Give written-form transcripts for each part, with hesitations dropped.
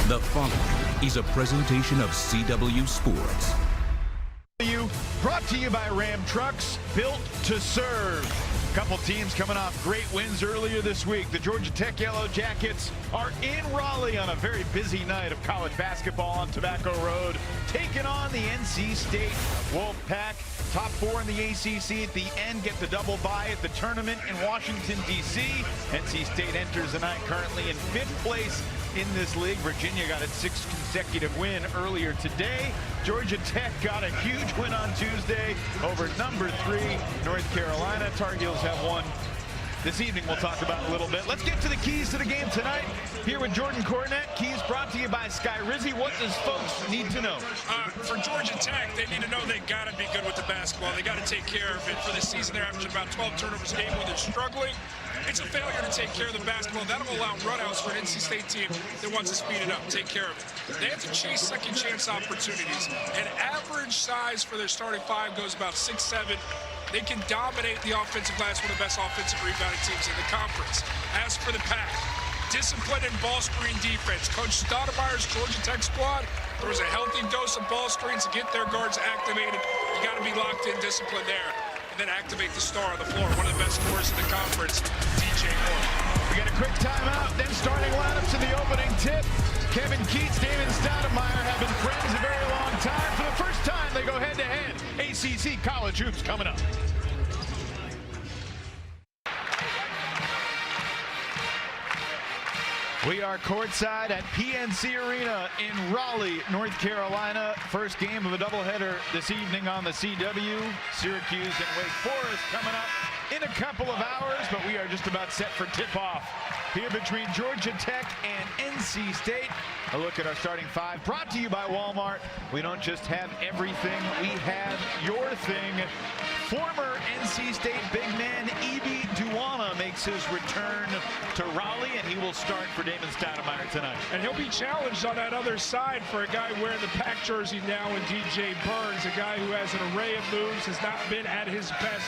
The following is a presentation of CW Sports. Brought to you by Ram Trucks, built to serve. A couple teams coming off great wins earlier this week. The Georgia Tech Yellow Jackets are in Raleigh on a very busy night of college basketball on Tobacco Road, taking on the NC State Wolfpack. Top four in the ACC at the end get the double bye at the tournament in Washington, D.C. NC State enters the night currently in 5th place in this league. Virginia got its 6th consecutive win earlier today. Georgia Tech got a huge win on Tuesday over number 3 North Carolina. Tar Heels have won this evening. We'll talk about it a little bit. Let's get to the keys to the game tonight. Here with Jordan Cornett. Keys brought to you by Sky Rizzi. What does folks need to know? For Georgia Tech, they need to know they got to be good with the basketball. They got to take care of it. For this season, they're averaging about 12 turnovers a game when they're struggling. It's a failure to take care of the basketball. That'll allow runouts for an NC State team that wants to speed it up, take care of it. They have to chase second chance opportunities. An average size for their starting 5 goes about 6'7". They can dominate the offensive glass, one of the best offensive rebounding teams in the conference. As for the pack, discipline and ball screen defense. Coach Stoudemire's Georgia Tech squad throws a healthy dose of ball screens to get their guards activated. You got to be locked in discipline there. And then activate the star on the floor, one of the best scorers in the conference, DJ Horn. We got a quick timeout, then starting lineups in the opening tip. Kevin Keats, Damon Stoudemire have been friends a very long time. For the first time, they go head-to-head. ACC College Hoops coming up. We are courtside at PNC Arena in Raleigh, North Carolina. First game of a doubleheader this evening on the CW. Syracuse and Wake Forest coming up in a couple of hours, but we are just about set for tip-off here between Georgia Tech and NC State. A look at our starting 5 brought to you by Walmart. We don't just have everything, we have your thing. Former NC State big man Ibi Duana makes his return to Raleigh, and he will start for Damon Stoudemire tonight. And he'll be challenged on that other side for a guy wearing the Pack jersey now in DJ Burns, a guy who has an array of moves, has not been at his best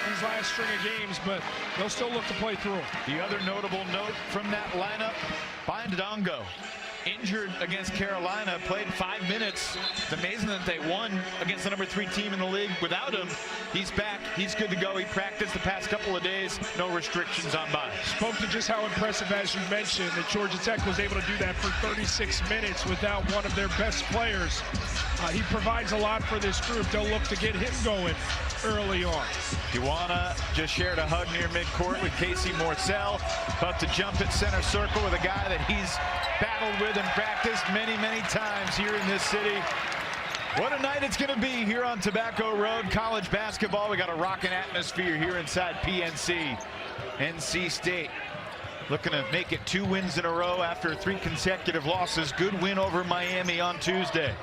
these last string of games, but they'll still look to play through. The other notable note from that lineup, Ndongo. Injured against Carolina, played 5 minutes. It's amazing that they won against the number 3 team in the league without him. He's back, he's good to go. He practiced the past couple of days, no restrictions on bye. Spoke to just how impressive, as you mentioned, that Georgia Tech was able to do that for 36 minutes without one of their best players. He provides a lot for this group. They'll look to get him going early on. Duana just shared a hug near midcourt with Casey Morsell, about to jump at center circle with a guy that he's battled with and practiced many times here in this city. What a night it's going to be here on Tobacco Road. College basketball, we got a rocking atmosphere here inside PNC. NC State looking to make it 2 wins in a row after 3 consecutive losses. Good win over Miami on Tuesday.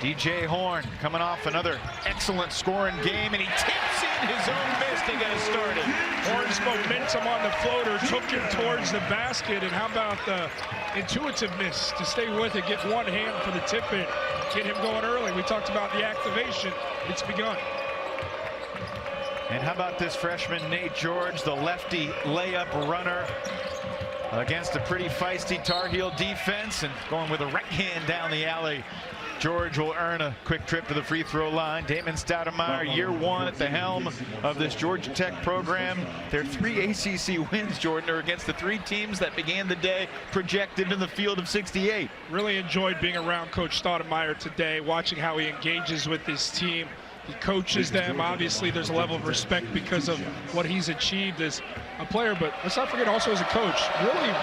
DJ Horn coming off another excellent scoring game, and he tips in his own miss to get us started. Horn's momentum on the floater took him towards the basket, and how about the intuitiveness to stay with it, get one hand for the tip in, get him going early. We talked about the activation. It's begun. And how about this freshman Nate George, the lefty layup runner against a pretty feisty Tar Heel defense, and going with a right hand down the alley. George will earn a quick trip to the free throw line. Damon Stoudemire, year 1 at the helm of this Georgia Tech program. Their 3 ACC wins, Jordan, are against the 3 teams that began the day projected in the field of 68. Really enjoyed being around Coach Stoudemire today, watching how he engages with his team. He coaches them. Obviously, there's a level of respect because of what he's achieved as a player, but let's not forget also as a coach, really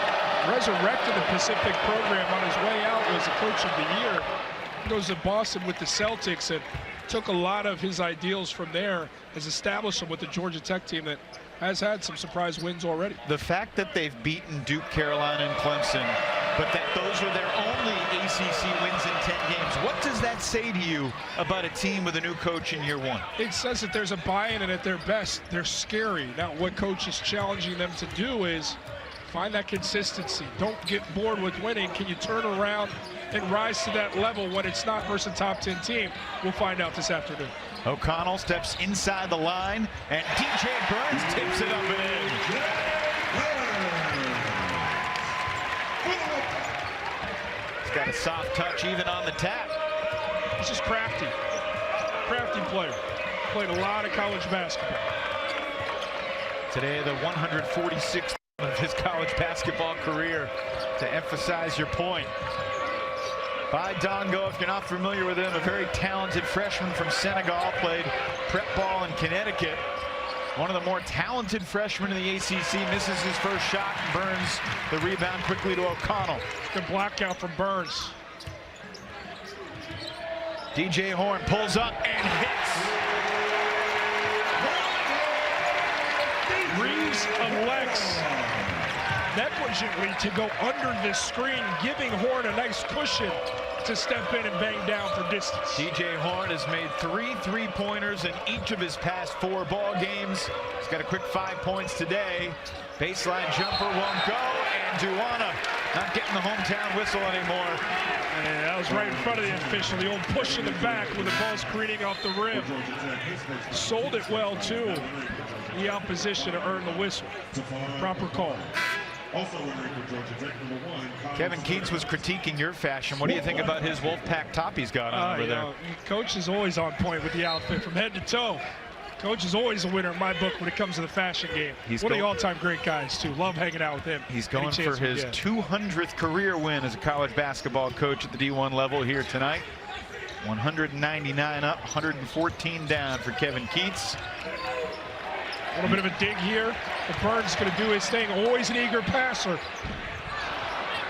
resurrected the Pacific program on his way out as a coach of the year. Goes to Boston with the Celtics and took a lot of his ideals from there, has established them with the Georgia Tech team that has had some surprise wins already. The fact that they've beaten Duke, Carolina, and Clemson, but that those are their only ACC wins in 10 games, what does that say to you about a team with a new coach in year 1? It says that there's a buy-in, and at their best, they're scary. Now, what coach is challenging them to do is find that consistency. Don't get bored with winning. Can you turn around and rise to that level when it's not versus a top 10 team? We'll find out this afternoon. O'Connell steps inside the line, and DJ Burns tips it up and in. soft touch even on the tap. He's just crafty. Crafty player. Played a lot of college basketball. Today, the 146th of his college basketball career, to emphasize your point. By Dongo, if you're not familiar with him, a very talented freshman from Senegal, played prep ball in Connecticut. One of the more talented freshmen in the ACC, misses his first shot and burns the rebound quickly to O'Connell. Good block out from Burns. DJ Horn pulls up and hits. Reeves elects negligently to go under this screen, giving Horn a nice cushion to step in and bang down for distance. DJ Horn has made 3 3-pointers in each of his past 4 ball games. He's got a quick 5 points today. Baseline jumper won't go, and Duana not getting the hometown whistle anymore. And that was right in front of the official. The old push in the back with the ball screening off the rim. Sold it well, too. The opposition to earn the whistle. Proper call. Kevin Keats was critiquing your fashion. What do you think about his Wolfpack top he's got on over there? Coach is always on point with the outfit from head to toe. Coach is always a winner in my book when it comes to the fashion game. He's one of the all-time great guys, too. Love hanging out with him. He's going for his 200th career win as a college basketball coach at the D1 level here tonight. 199 up, 114 down for Kevin Keats. A little bit of a dig here. But Burns is going to do his thing. Always an eager passer.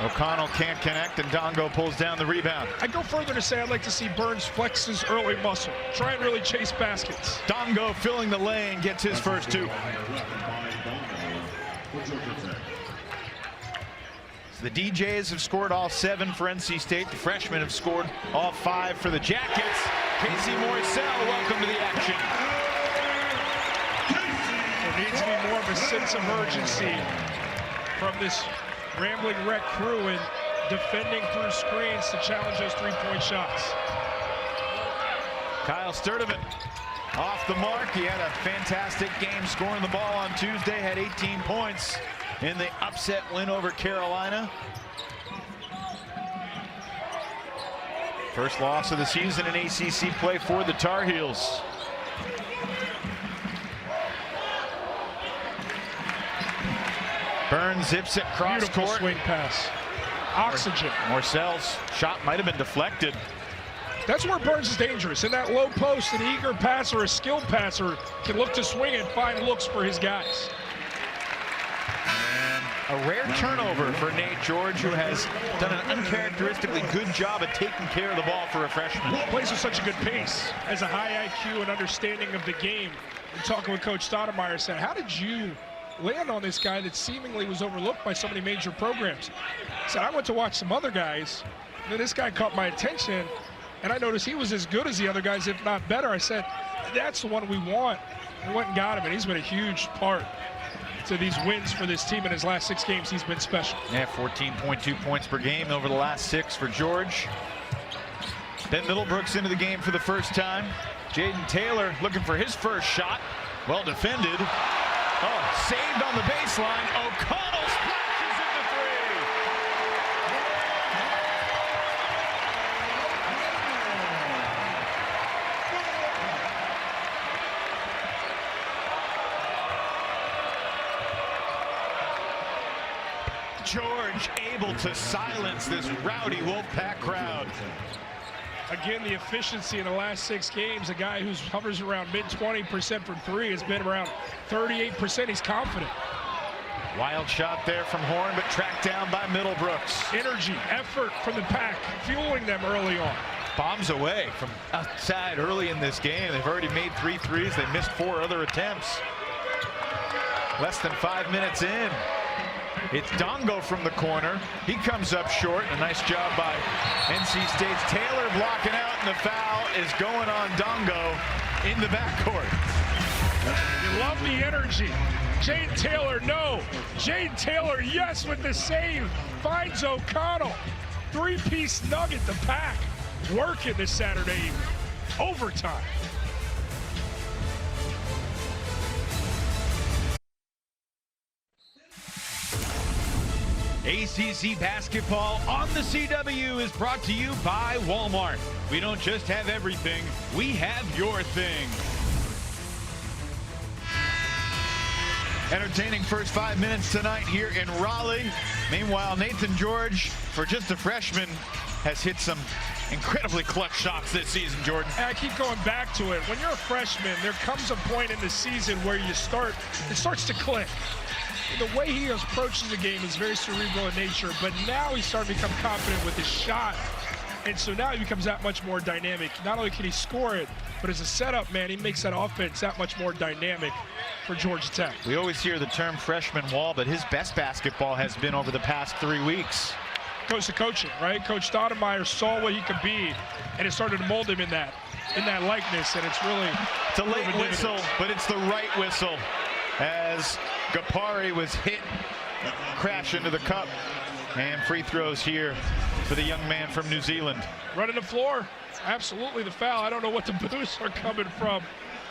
O'Connell can't connect, and Dongo pulls down the rebound. I'd go further to say I'd like to see Burns flex his early muscle. Try and really chase baskets. Dongo filling the lane, gets his first 2. So the DJs have scored all 7 for NC State. The freshmen have scored all 5 for the Jackets. Casey Moiselle, welcome to the action. There needs to be more of a sense of urgency from this Rambling Wreck crew in defending through screens to challenge those 3-point shots. Kyle Sturdivant off the mark. He had a fantastic game scoring the ball on Tuesday, had 18 points in the upset win over Carolina. First loss of the season in ACC play for the Tar Heels. Burns zips it cross Beautiful court. Swing pass. Oxygen. Morcell's shot might have been deflected. That's where Burns is dangerous. In that low post, an eager passer, a skilled passer can look to swing and find looks for his guys. And a rare turnover for Nate George, who has done an uncharacteristically good job of taking care of the ball for a freshman. Plays with such a good pace, has a high IQ and understanding of the game. And talking with Coach Stoudemire, said, how did you land on this guy that seemingly was overlooked by so many major programs? He said, I went to watch some other guys, and then this guy caught my attention, and I noticed he was as good as the other guys, if not better. I said, that's the one we want. We went and got him, and he's been a huge part to these wins for this team. In his last 6 games, he's been special. Yeah, 14.2 points per game over the last 6 for George. Ben Middlebrooks into the game for the first time. Jaden Taylor looking for his first shot. Well defended. Oh, saved on the baseline. O'Connell splashes into 3. George able to silence this rowdy Wolfpack crowd. Again, the efficiency in the last 6 games, a guy who hovers around mid-20% from 3 has been around 38%. He's confident. Wild shot there from Horn, but tracked down by Middlebrooks. Energy, effort from the pack, fueling them early on. Bombs away from outside early in this game. They've already made 3 threes. They missed 4 other attempts. Less than 5 minutes in. It's Dongo from the corner. He comes up short. A nice job by NC State's Taylor blocking out, and the foul is going on Dongo in the backcourt. You love the energy. Jaden Taylor, no. Jaden Taylor, yes, with the save. Finds O'Connell. 3-piece nugget, the pack. Working this Saturday evening. Overtime. ACC basketball on the CW is brought to you by Walmart. We don't just have everything, we have your thing. Entertaining first 5 minutes tonight here in Raleigh. Meanwhile, Nathan George, for just a freshman, has hit some incredibly clutch shots this season, Jordan. I keep going back to it. When you're a freshman, there comes a point in the season where it starts to click. The way he approaches the game is very cerebral in nature, but now he's starting to become confident with his shot. And so now he becomes that much more dynamic. Not only can he score it, but as a setup, man, he makes that offense that much more dynamic for Georgia Tech. We always hear the term freshman wall, but his best basketball has been over the past 3 weeks. Goes to coaching, right? Coach Stoudemire saw what he could be, and it started to mold him in that likeness, and it's really... It's a late whistle, but it's the right whistle as Gapari was hit, crash into the cup, and free throws here for the young man from New Zealand. Running the floor, absolutely the foul. I don't know what the boos are coming from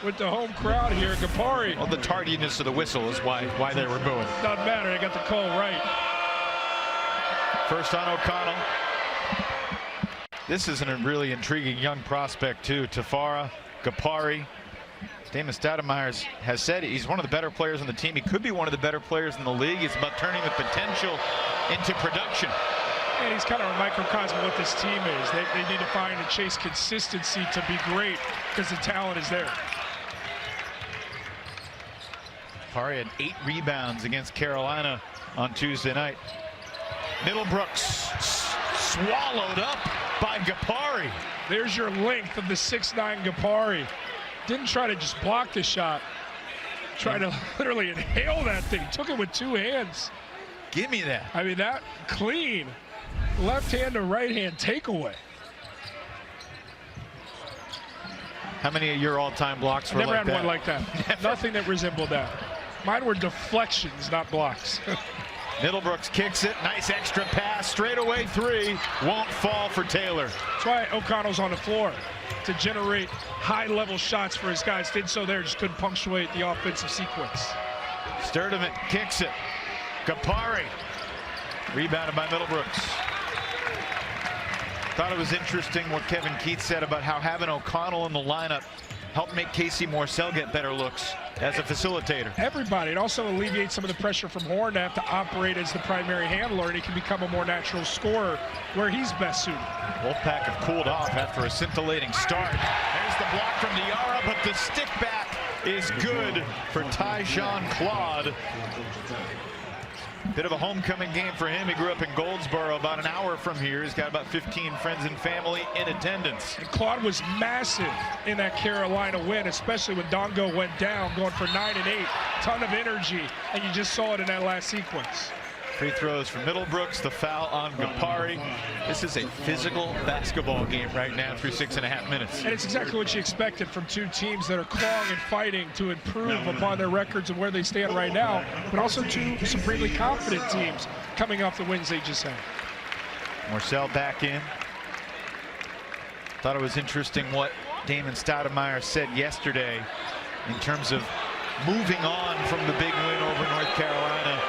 with the home crowd here. Gapari. Well, the tardiness of the whistle is why they were booing. Doesn't matter, they got the call right. First on O'Connell. This is a really intriguing young prospect too. Tafara, Gapari. Damon Stoudemire has said he's one of the better players on the team. He could be one of the better players in the league. It's about turning the potential into production. And he's kind of a microcosm of what this team is. They need to find and chase consistency to be great because the talent is there. Gapari had 8 rebounds against Carolina on Tuesday night. Middlebrooks swallowed up by Gapari. There's your length of the 6'9" Gapari. Didn't try to just block the shot. Tried to literally inhale that thing. Took it with 2 hands. Give me that. I mean, that clean left hand to right hand takeaway. How many of your all-time blocks were like that? Never had one like that. Nothing that resembled that. Mine were deflections, not blocks. Middlebrooks kicks it. Nice extra pass. Straightaway 3. Won't fall for Taylor. That's why O'Connell's on the floor, to generate high-level shots for his guys. Did so there, just couldn't punctuate the offensive sequence. Sturdivant kicks it. Gapari. Rebounded by Middlebrooks. Thought it was interesting what Kevin Keith said about how having O'Connell in the lineup helped make Casey Morsell get better looks as a facilitator. Everybody. It also alleviates some of the pressure from Horn to have to operate as the primary handler, and he can become a more natural scorer where he's best suited. Wolfpack have cooled off after a scintillating start. There's the block from Diarra, but the stick back is good for Tyjon Claude. Bit of a homecoming game for him. He grew up in Goldsboro, about an hour from here. He's got about 15 friends and family in attendance. And Claude was massive in that Carolina win, especially when Dongo went down, going for 9 and 8. Ton of energy, and you just saw it in that last sequence. Free throws from Middlebrooks, the foul on Gapari. This is a physical basketball game right now through 6.5 minutes. And it's exactly what you expected from 2 teams that are clawing and fighting to improve upon their records and where they stand right now, but also 2 supremely confident teams coming off the wins they just had. Morsell back in. Thought it was interesting what Damon Stoudemire said yesterday in terms of moving on from the big win over North Carolina.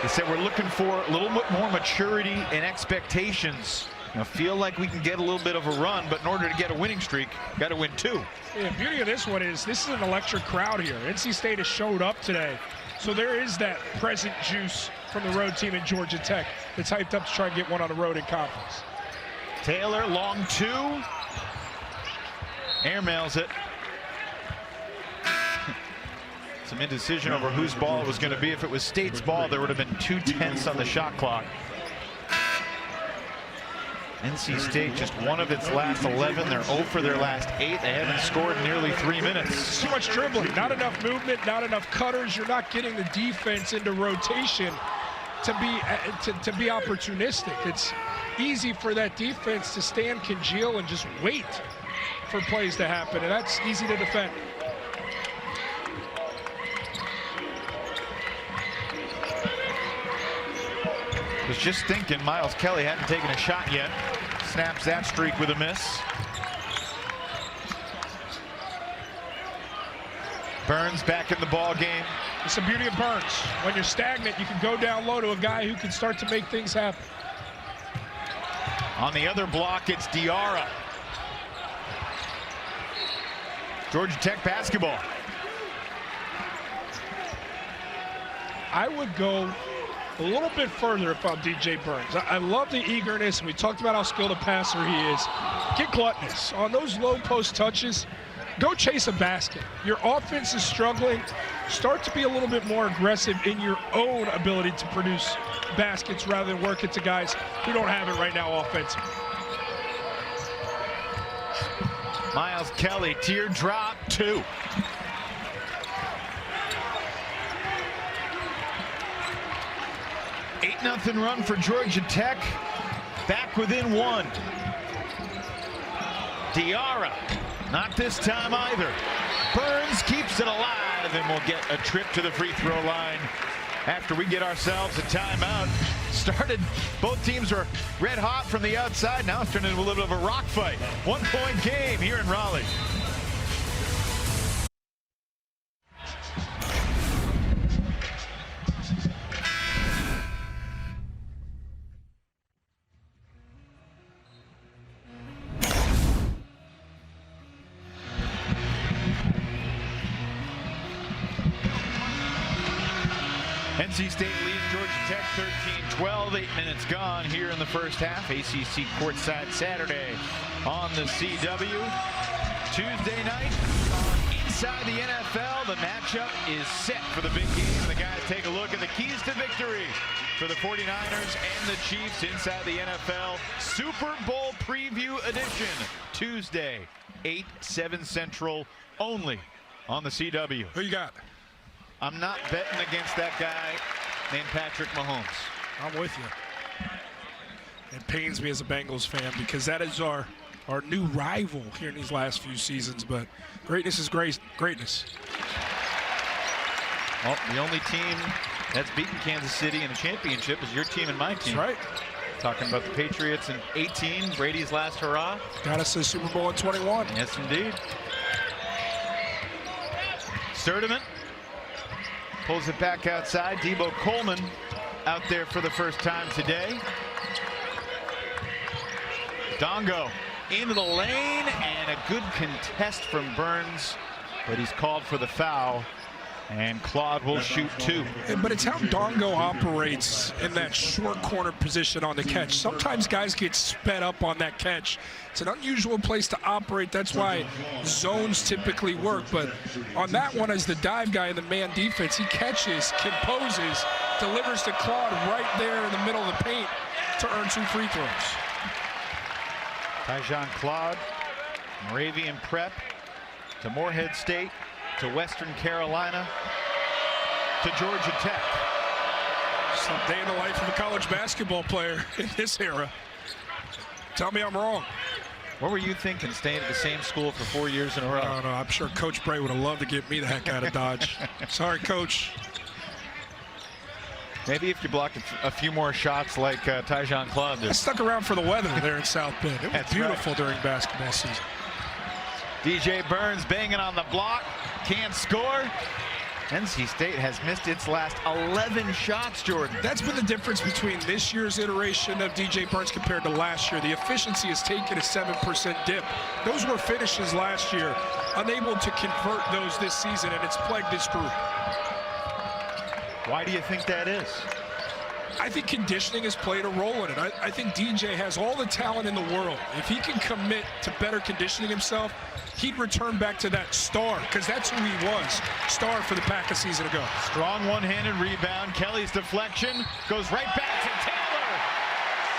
He said we're looking for a little bit more maturity and expectations. I feel like we can get a little bit of a run, but in order to get a winning streak, got to win 2. Yeah, the beauty of this one is this is an electric crowd here. NC State has showed up today. So there is that present juice from the road team in Georgia Tech that's hyped up to try and get one on the road in conference. Taylor, long 2. Airmails it. Some indecision over whose ball it was going to be. If it was State's ball, there would have been 2 tenths on the shot clock. NC State just 1 of its last 11. They're 0 for their last 8. They haven't scored in nearly 3 minutes. Too much dribbling, not enough movement, not enough cutters. You're not getting the defense into rotation to be opportunistic. It's easy for that defense to stand, congeal, and just wait for plays to happen, and that's easy to defend. Was just thinking Miles Kelly hadn't taken a shot yet. Snaps that streak with a miss. Burns back in the ball game. It's the beauty of Burns. When you're stagnant, you can go down low to a guy who can start to make things happen. On the other block, it's Diarra. Georgia Tech basketball. I would go a little bit further if I'm DJ Burns. I love the eagerness. We talked about how skilled a passer he is. Get gluttonous. On those low post touches, go chase a basket. Your offense is struggling. Start to be a little bit more aggressive in your own ability to produce baskets rather than work it to guys who don't have it right now offensively. Miles Kelly, teardrop 2. Nothing run for Georgia Tech. Back within 1. Diarra, not this time either. Burns keeps it alive, and we'll get a trip to the free throw line after we get ourselves a timeout. Both teams are red hot from the outside. Now it's turned into a little bit of a rock fight. 1-point game here in Raleigh. NC State leads Georgia Tech 13-12, 8 minutes gone here in the first half. ACC courtside Saturday on the CW. Tuesday night on Inside the NFL, the matchup is set for the big game. The guys take a look at the keys to victory for the 49ers and the Chiefs inside the NFL Super Bowl Preview Edition. Tuesday, 8/7 Central, only on the CW. Who you got? I'm not betting against that guy named Patrick Mahomes. I'm with you. It pains me as a Bengals fan because that is our new rival here in these last few seasons, but greatness is greatness. Well, the only team that's beaten Kansas City in a championship is your team and my team. That's right. Talking about the Patriots in 18, Brady's last hurrah. Got us to Super Bowl in 21. Yes, indeed. Sturdivant pulls it back outside. Debo Coleman out there for the first time today. Dongo into the lane, and a good contest from Burns, but he's called for the foul, and Claude will shoot 2. But it's how Dongo operates in that short corner position on the catch. Sometimes guys get sped up on that catch. It's an unusual place to operate. That's why zones typically work. But on that one, as the dive guy in the man defense, he catches, composes, delivers to Claude right there in the middle of the paint to earn 2 free throws. Tyjon Claude, Moravian Prep, to Morehead State, to Western Carolina, to Georgia Tech. Some day in the life of a college basketball player in this era. Tell me I'm wrong. What were you thinking, staying at the same school for 4 years in a row? I don't know. I'm sure Coach Bray would have loved to get me the heck out of Dodge. Sorry, Coach. Maybe if you blocked a few more shots like Tyjon Claude did. I stuck around for the weather there in South Bend. It was That's beautiful right. During basketball season. DJ Burns banging on the block, can't score. NC State has missed its last 11 shots, Jordan. That's been the difference between this year's iteration of DJ Burns compared to last year. The efficiency has taken a 7% dip. Those were finishes last year, unable to convert those this season, and it's plagued this group. Why do you think that is? I think conditioning has played a role in it. I think DJ has all the talent in the world. If he can commit to better conditioning himself, he'd return back to that star, because that's who he was. Star for the Pack a season ago. Strong one-handed rebound. Kelly's deflection goes right back to Taylor.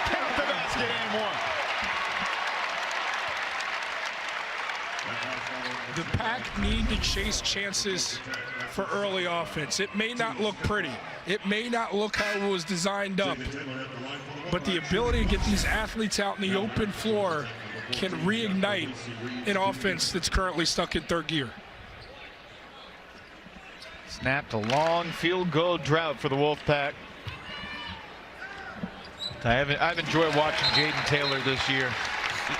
Count the basket and 1. The Pack need to chase chances for early offense. It may not look pretty. It may not look how it was designed up. But the ability to get these athletes out in the open floor can reignite an offense that's currently stuck in third gear. Snapped a long field goal drought for the Wolfpack. I've enjoyed watching Jaden Taylor this year.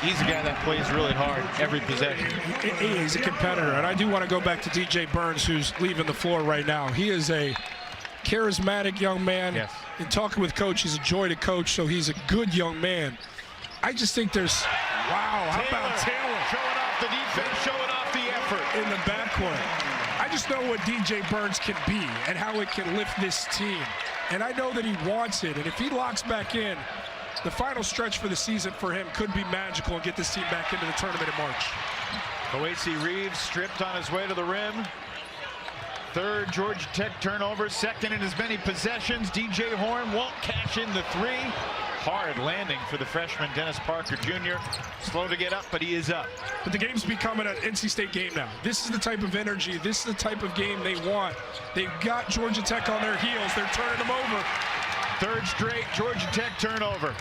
He's a guy that plays really hard every possession. He's a competitor, and I do want to go back to DJ Burns, who's leaving the floor right now. He is a charismatic young man. Yes. In talking with Coach, he's a joy to coach, so he's a good young man. I just think there's, wow, how about Taylor? Showing off the defense, showing off the effort. In the backcourt. I just know what DJ Burns can be and how it can lift this team. And I know that he wants it, and if he locks back in, the final stretch for the season for him could be magical and get this team back into the tournament in March. Kowacie Reeves stripped on his way to the rim. Third Georgia Tech turnover, second in as many possessions. DJ Horn won't cash in the three. Hard landing for the freshman Dennis Parker Jr. Slow to get up, but he is up. But the game's becoming an NC State game now. This is the type of energy, this is the type of game they want. They've got Georgia Tech on their heels. They're turning them over. Third straight Georgia Tech turnover.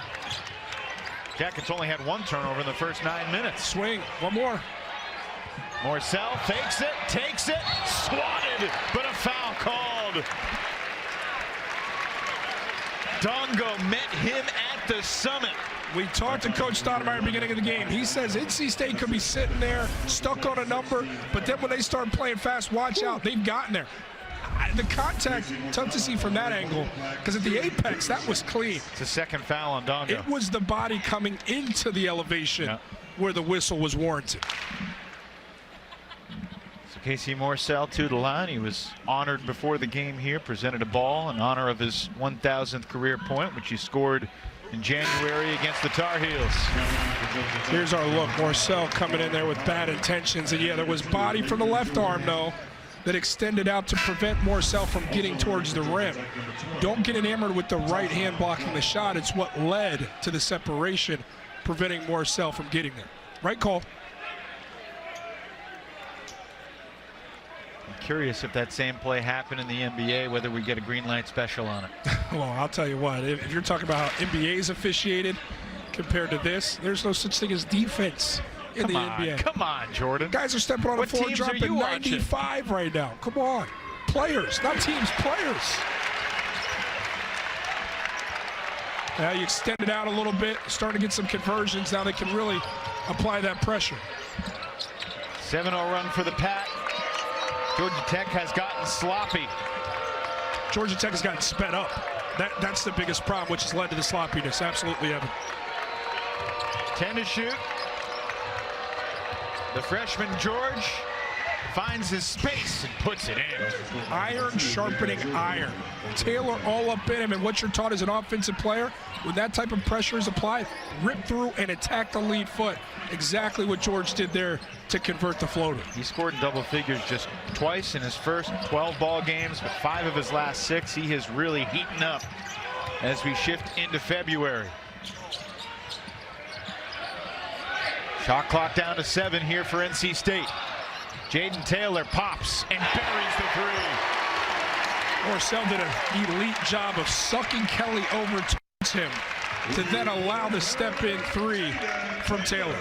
Jackets only had one turnover in the first 9 minutes. Swing, one more. Morsell fakes it, takes it, swatted, but a foul called. Dongo met him at the summit. We talked to Coach Stoudemire at the beginning of the game. He says NC State could be sitting there, stuck on a number, but then when they start playing fast, watch out, they've gotten there. The contact, tough to see from that angle, because at the apex, that was clean. It's a second foul on Dongo. It was the body coming into the elevation where the whistle was warranted. So Casey Morsell to the line. He was honored before the game here, presented a ball in honor of his 1,000th career point, which he scored in January against the Tar Heels. Here's our look. Morsell coming in there with bad intentions. And yeah, there was body from the left arm, though, that extended out to prevent Morsell from getting towards the rim. Don't get enamored with the right hand blocking the shot. It's what led to the separation, preventing Morsell from getting there. Right call. I'm curious if that same play happened in the NBA, whether we get a green light special on it. Well, I'll tell you what, if you're talking about how NBA's officiated compared to this, there's no such thing as defense in the NBA. Come on, Jordan. Guys are stepping on the floor, dropping 95 right now. Come on. Players, not teams, players. Now you extend it out a little bit, starting to get some conversions. Now they can really apply that pressure. 7-0 run for the Pat. Georgia Tech has gotten sloppy. Georgia Tech has gotten sped up. That's the biggest problem, which has led to the sloppiness. Absolutely, Evan. 10 to shoot. The freshman George finds his space and puts it in. Iron sharpening iron. Taylor all up in him, and what you're taught as an offensive player, when that type of pressure is applied, rip through and attack the lead foot. Exactly what George did there to convert the floater. He scored in double figures just twice in his first 12 ball games, but 5 of his last 6. He is really heating up as we shift into February. Shot clock down to 7 here for NC State. Jaden Taylor pops and buries the three. Morsell did an elite job of sucking Kelly over towards him to then allow the step-in three from Taylor.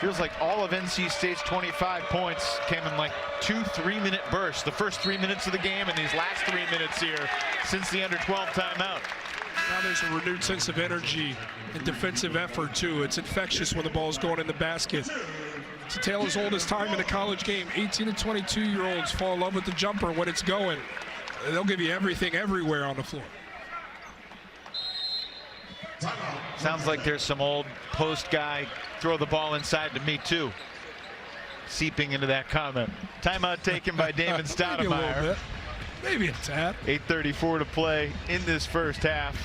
Feels like all of NC State's 25 points came in like 2 3-minute bursts. The first 3 minutes of the game and these last 3 minutes here since the under-12 timeout. Now there's a renewed sense of energy and defensive effort, too. It's infectious when the ball's going in the basket. To Taylor's oldest time in a college game, 18 to 22-year-olds fall in love with the jumper when it's going. They'll give you everything everywhere on the floor. Sounds like there's some old post guy, throw the ball inside to me too, seeping into that comment. Timeout taken by Damon Stoudemire. Maybe a tad. 8:34 to play in this first half.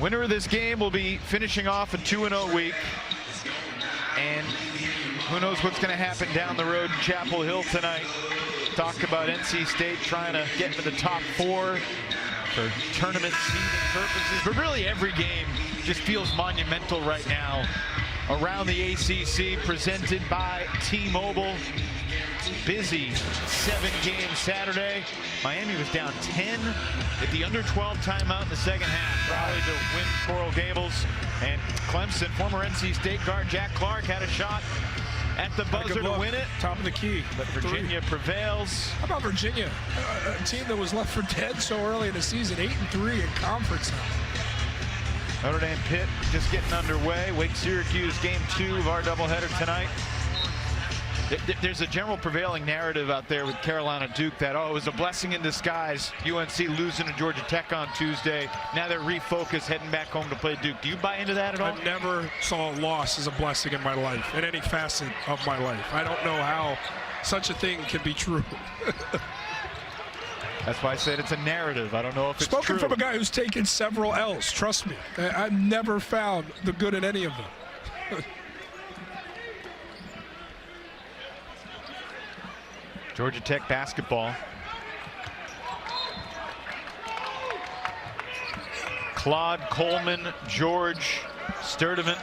Winner of this game will be finishing off a 2-0 week. And who knows what's going to happen down the road in Chapel Hill tonight. Talked about NC State trying to get into the top 4 for tournament seeding purposes. But really every game just feels monumental right now around the ACC, presented by T-Mobile. Busy 7-game Saturday. Miami was down 10 at the under-12 timeout in the second half. Raleigh to win Coral Gables. And Clemson, former NC State guard Jack Clark had a shot at the buzzer to win it. Top of the key. But Virginia prevails. How about Virginia? A team that was left for dead so early in the season, 8-3 in conference now. Notre Dame Pitt just getting underway. Wake Syracuse game 2 of our doubleheader tonight. There's a general prevailing narrative out there with Carolina Duke that, oh, it was a blessing in disguise. UNC losing to Georgia Tech on Tuesday. Now they're refocused, heading back home to play Duke. Do you buy into that at all? I never saw a loss as a blessing in my life, in any facet of my life. I don't know how such a thing can be true. That's why I said it's a narrative. I don't know if it's Spoken true. from a guy who's taken several L's, trust me. I've never found the good in any of them. Georgia Tech basketball. Claude, Coleman, George, Sturdivant,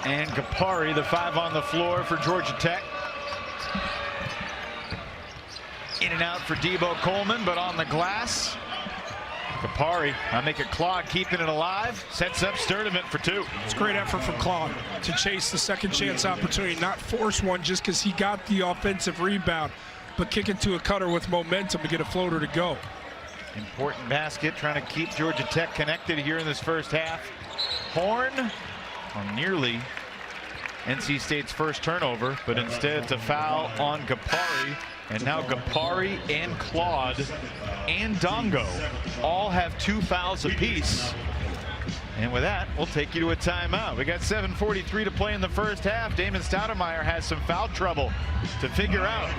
and Gapari, the 5 on the floor for Georgia Tech. In and out for Debo Coleman, but on the glass, Gapari, I make it Claude keeping it alive, sets up Sturdivant for 2. It's a great effort from Claude to chase the second chance opportunity, not force one just because he got the offensive rebound, but kick it to a cutter with momentum to get a floater to go. Important basket, trying to keep Georgia Tech connected here in this first half. Horn on nearly NC State's first turnover, but instead it's a foul on Gapari. And now Gapari and Claude and Dongo all have 2 fouls apiece. And with that, we'll take you to a timeout. We got 7:43 to play in the first half. Damon Stoudemire has some foul trouble to figure out.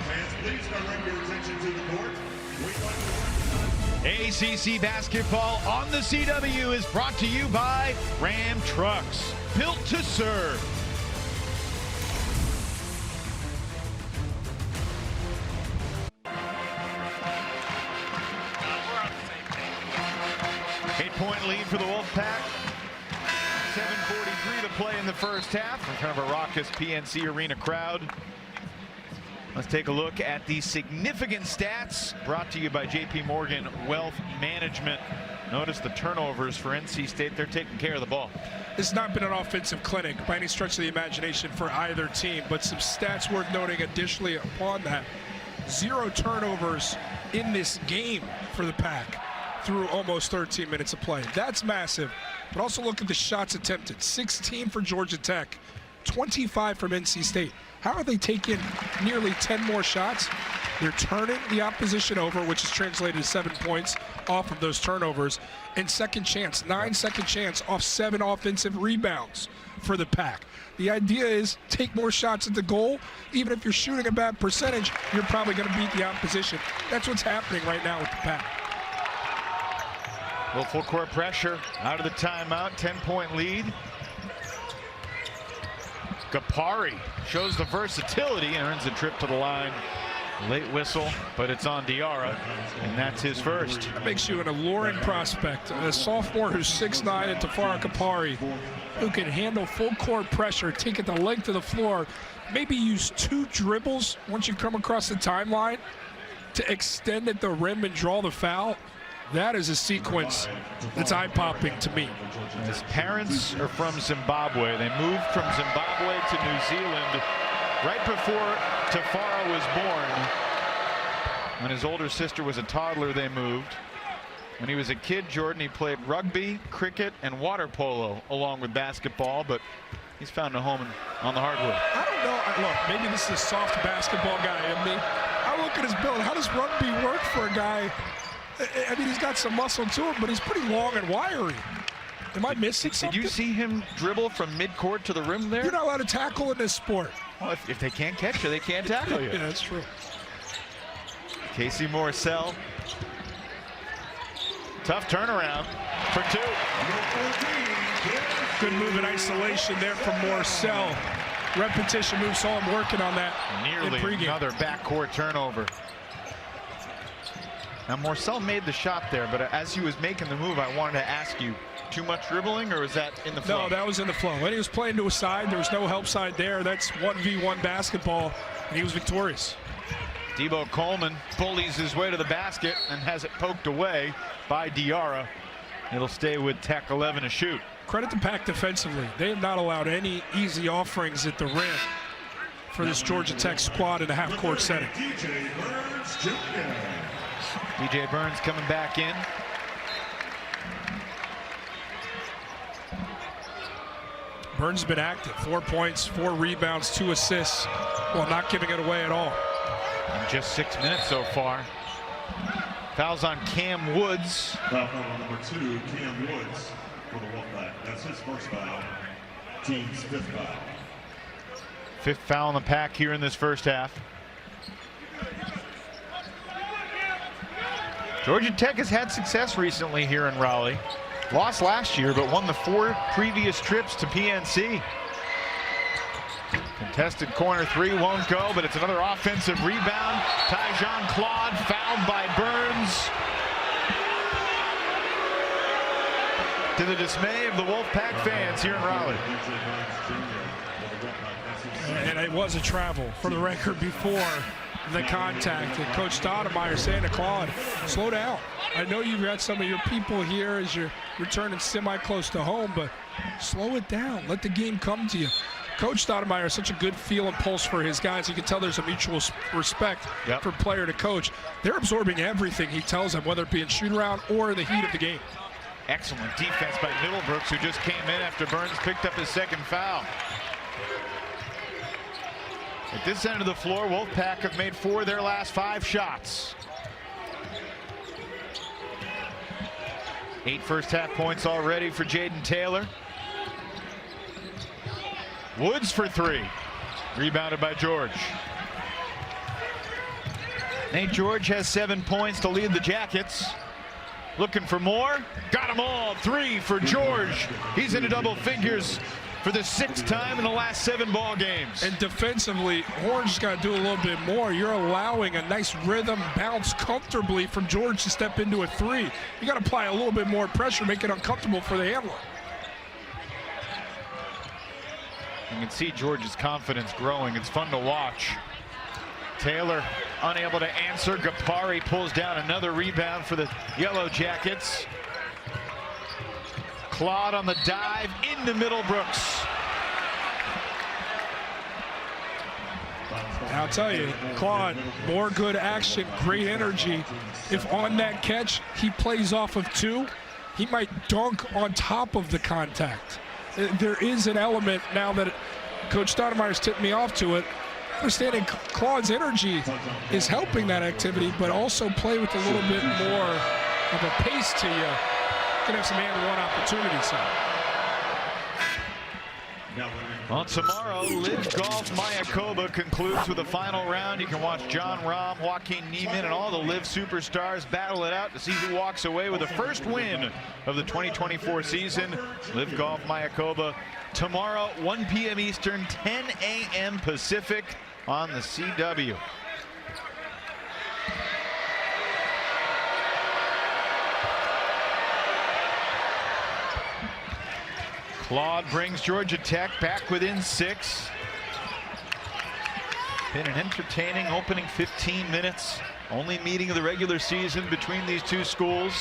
ACC basketball on the CW is brought to you by Ram Trucks, built to serve. Eight-point lead for the Wolfpack. 7:43 to play in the first half in front of a raucous PNC Arena crowd. Let's take a look at the significant stats brought to you by JP Morgan Wealth Management. Notice the turnovers for NC State. They're taking care of the ball. It's not been an offensive clinic by any stretch of the imagination for either team, but some stats worth noting additionally upon that. 0 turnovers in this game for the Pack through almost 13 minutes of play. That's massive. But also look at the shots attempted. 16 for Georgia Tech, 25 from NC State. How are they taking nearly 10 more shots? They're turning the opposition over, which is translated to 7 points off of those turnovers. And second chance, 9 second chance off 7 offensive rebounds for the Pack. The idea is take more shots at the goal. Even if you're shooting a bad percentage, you're probably going to beat the opposition. That's what's happening right now with the Pack. Well, full court pressure out of the timeout, 10-point lead. Gapari shows the versatility and earns a trip to the line. Late whistle, but it's on Diarra, and that's his first. That makes you an alluring prospect. A sophomore who's 6'9", and Tafara Gapari, who can handle full court pressure, take it the length of the floor, maybe use 2 dribbles once you come across the timeline to extend at the rim and draw the foul. That is a sequence that's eye-popping to me. His parents are from Zimbabwe. They moved from Zimbabwe to New Zealand right before Tafara was born. When his older sister was a toddler, they moved. When he was a kid, Jordan, he played rugby, cricket, and water polo along with basketball, but he's found a home on the hardwood. I don't know. Look, maybe this is a soft basketball guy in me. I look at his build. How does rugby work for a guy? I mean, he's got some muscle to him, but he's pretty long and wiry. Am I missing something? Did you see him dribble from midcourt to the rim there? You're not allowed to tackle in this sport. Well, if they can't catch you, they can't tackle you. Yeah, that's true. Casey Morcell. Tough turnaround for 2. Good move in isolation there from Morcell. Repetition move, saw him working on that. Nearly another backcourt turnover. Now, Morcell made the shot there, but as he was making the move, I wanted to ask you, too much dribbling, or was that in the flow? No, that was in the flow. When he was playing to a side, there was no help side there. That's 1v1 basketball, and he was victorious. Debo Coleman bullies his way to the basket and has it poked away by Diarra. It'll stay with Tech 11 to shoot. Credit the Pack defensively. They have not allowed any easy offerings at the rim for this Georgia Tech squad in a half-court setting. DJ Burns coming back in. Burns has been active. 4 points, 4 rebounds, 2 assists, while not giving it away at all. In just 6 minutes so far. Fouls on Cam Woods. Foul on number 2, Cam Woods for the Wolfpack. That's his first foul. Team's 5th foul. 5th foul in the pack here in this first half. Georgia Tech has had success recently here in Raleigh. Lost last year, but won the 4 previous trips to PNC. Contested corner 3 won't go, but it's another offensive rebound. Tyjon Claude fouled by Burns. To the dismay of the Wolfpack fans here in Raleigh. And it was a travel, for the record, before the contact. And Coach Stoudemire saying to Claude, slow down. I know you've got some of your people here as you're returning semi-close to home, but slow it down. Let the game come to you. Coach Stoudemire has such a good feel and pulse for his guys. You can tell there's a mutual respect from player to coach. They're absorbing everything he tells them, whether it be in shoot-around or the heat of the game. Excellent defense by Middlebrooks, who just came in after Burns picked up his 2nd foul. At this end of the floor, Wolfpack have made 4 of their last 5 shots. 8 first half points already for Jaden Taylor. Woods for 3. Rebounded by George. Nate George has 7 points to lead the Jackets. Looking for more. Got them all. 3 for George. He's into double figures for the 6th time in the last 7 ball games. And defensively, Orange's got to do a little bit more. You're allowing a nice rhythm bounce comfortably from George to step into a 3. You got to apply a little bit more pressure, make it uncomfortable for the handler. You can see George's confidence growing. It's fun to watch. Taylor unable to answer. Gapari pulls down another rebound for the Yellow Jackets. Claude on the dive into Middlebrooks. I'll tell you, Claude, more good action, great energy. If on that catch he plays off of 2, he might dunk on top of the contact. There is an element now that Coach Stoudemire's tipped me off to it. Understanding Claude's energy is helping that activity, but also play with a little bit more of a pace to you. You can have some and-one opportunities here. Well, tomorrow, Live Golf Mayakoba concludes with a final round. You can watch John Rahm, Joaquin Niemann, and all the Live superstars battle it out to see who walks away with the first win of the 2024 season. Live Golf Mayakoba tomorrow, 1 p.m. Eastern, 10 a.m. Pacific on the CW. Claude brings Georgia Tech back within 6. Been an entertaining opening 15 minutes. Only meeting of the regular season between these two schools.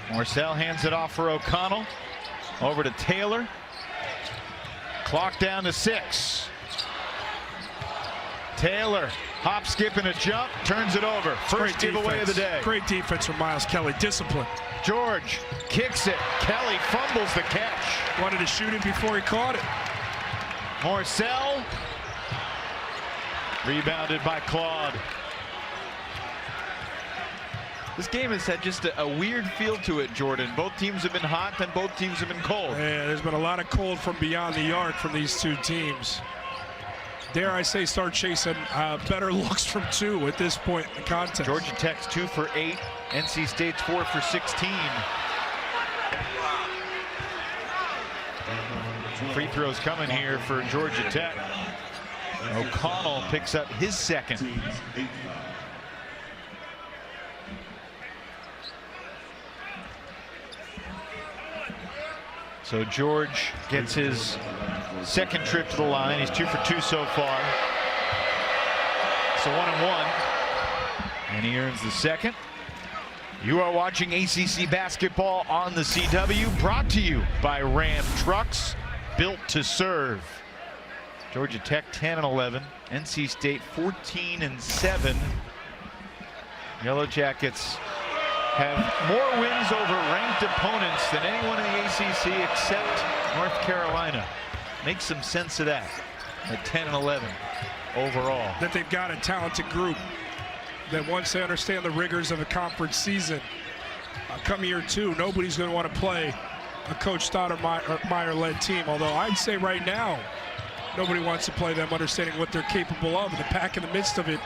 Morcell hands it off for O'Connell. Over to Taylor. Clock down to 6. Taylor, hop, skip, and a jump, turns it over. First giveaway of the day. Great defense from Miles Kelly, discipline. George kicks it. Kelly fumbles the catch. Wanted to shoot it before he caught it. Morcell, rebounded by Claude. This game has had just a weird feel to it, Jordan. Both teams have been hot, and both teams have been cold. Yeah, there's been a lot of cold from beyond the arc from these two teams. Dare I say, start chasing better looks from 2 at this point in the contest. Georgia Tech's 2 for 8. NC State's 4 for 16. Free throws coming here for Georgia Tech. O'Connell picks up his 2nd. So George gets his 2nd trip to the line. He's 2 for 2 so far. So 1-1. And he earns the 2nd. You are watching ACC basketball on the CW, brought to you by Ram Trucks, built to serve. Georgia Tech 10-11. NC State 14-7. Yellow Jackets have more wins over ranked opponents than anyone in the ACC except North Carolina. Make some sense of that at 10-11 overall. That they've got a talented group that once they understand the rigors of a conference season, come year two, nobody's going to want to play a Coach Stoudemire-led team. Although I'd say right now, nobody wants to play them, understanding what they're capable of. And the Pack in the midst of it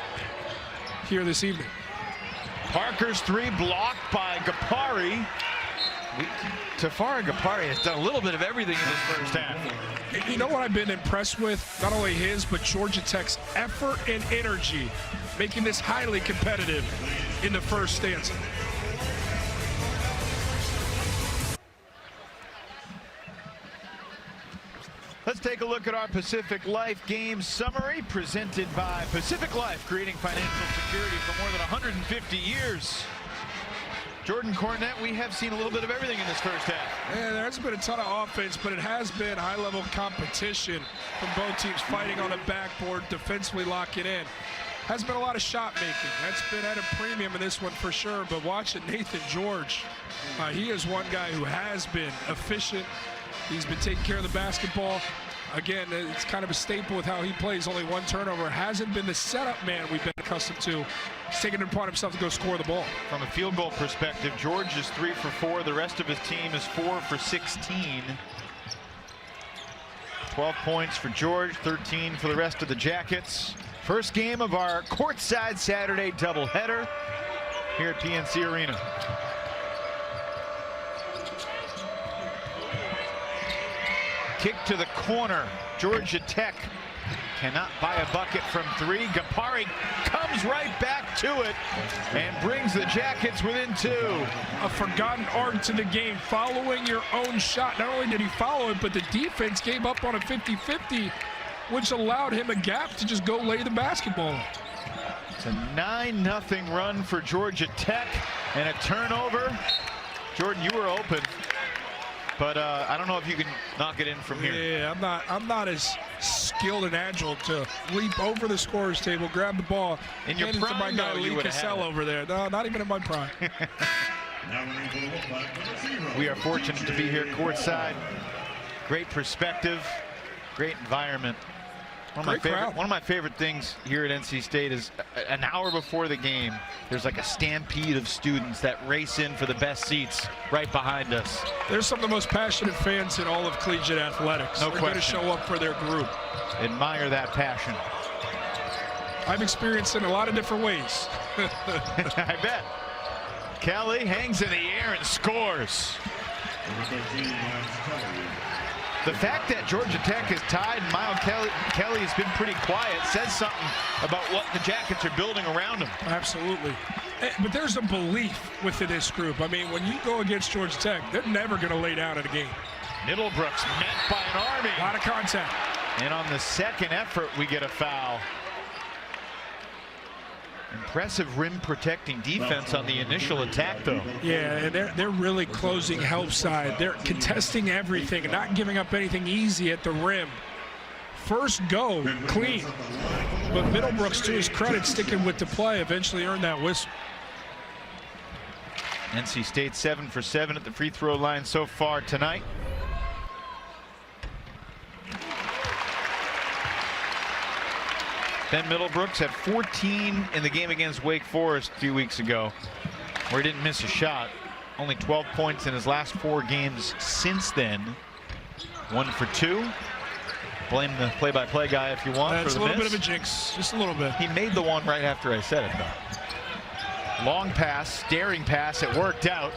here this evening. Parker's three blocked by Gapari. Tafari Gapari has done a little bit of everything in this first half. You know what I've been impressed with? Not only his, but Georgia Tech's effort and energy, making this highly competitive in the first stanza. Let's take a look at our Pacific Life game summary presented by Pacific Life, creating financial security for more than 150 years. Jordan Cornett, we have seen a little bit of everything in this first half. Yeah, there hasn't been a ton of offense, but it has been high-level competition from both teams, fighting on the backboard, defensively locking in. Hasn't been a lot of shot making. That's been at a premium in this one for sure, but watching Nathan George, he is one guy who has been efficient. He's been taking care of the basketball. Again, it's kind of a staple with how he plays. Only one turnover. Hasn't been the setup man we've been accustomed to. He's taking it upon himself to go score the ball. From a field goal perspective, George is 3 for 4. The rest of his team is 4 for 16. 12 points for George, 13 for the rest of the Jackets. First game of our courtside Saturday doubleheader here at PNC Arena. Kick to the corner. Georgia Tech cannot buy a bucket from three. Gapari comes right back to it and brings the Jackets within 2. A forgotten art to the game, following your own shot. Not only did he follow it, but the defense gave up on a 50-50, which allowed him a gap to just go lay the basketball. It's a 9-0 run for Georgia Tech and a turnover. Jordan, you were open. But I don't know if you can knock it in from here. Yeah, I'm not as skilled and agile to leap over the scorer's table, grab the ball, in your hand prime, it to my guy Lee Cassell over there. No, not even in my prime. We are fortunate to be here courtside. Great perspective, great environment. One of my favorite things here at NC State is an hour before the game, there's like a stampede of students that race in for the best seats right behind us. They're some of the most passionate fans in all of collegiate athletics. No They're question. going to show up for their group. Admire that passion. I've experienced it in a lot of different ways. I bet. Kelly hangs in the air and scores. The fact that Georgia Tech is tied and Miles Kelly has been pretty quiet says something about what the Jackets are building around him. Absolutely. But there's a belief within this group. I mean, when you go against Georgia Tech, they're never going to lay down in a game. Middlebrooks met by an Army. A lot of contact. And on the second effort, we get a foul. Impressive rim protecting defense on the initial attack, though. Yeah, and they're really closing help side. They're contesting everything and not giving up anything easy at the rim. First go, clean. But Middlebrooks, to his credit, sticking with the play, eventually earned that whistle. NC State 7 for 7 at the free throw line so far tonight. Ben Middlebrooks had 14 in the game against Wake Forest a few weeks ago, where he didn't miss a shot. Only 12 points in his last 4 games since then. 1 for 2. Blame the play-by-play guy if you want for the miss. It's a little bit of a jinx, just a little bit. He made the one right after I said it, though. Long pass, daring pass, it worked out.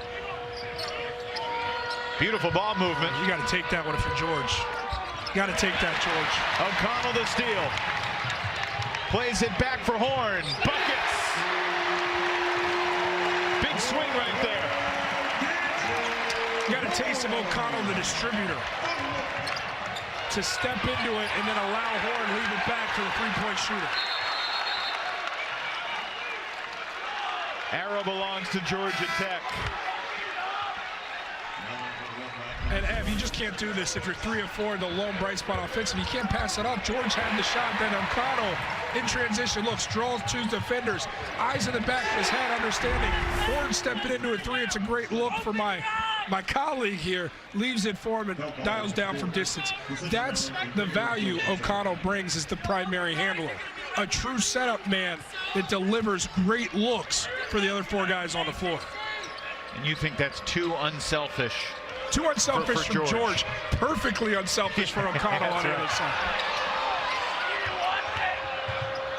Beautiful ball movement. You got to take that one for George. You got to take that, George. O'Connell the steal. Plays it back for Horn. Buckets. Big swing right there. You got a taste of O'Connell, the distributor, to step into it and then allow Horn leave it back to the three-point shooter. Arrow belongs to Georgia Tech. And Ev, you just can't do this if you're 3 of 4 in the lone bright spot offensive. You can't pass it up. George had the shot, then O'Connell in transition looks, draws 2 defenders, eyes in the back of his head, understanding. Horn stepping into a 3. It's a great look for my colleague here, leaves it for him and dials down from distance. That's the value O'Connell brings as the primary handler. A true setup man that delivers great looks for the other 4 guys on the floor. And you think that's too unselfish? Too unselfish for from George. Perfectly unselfish for O'Connell on the other side.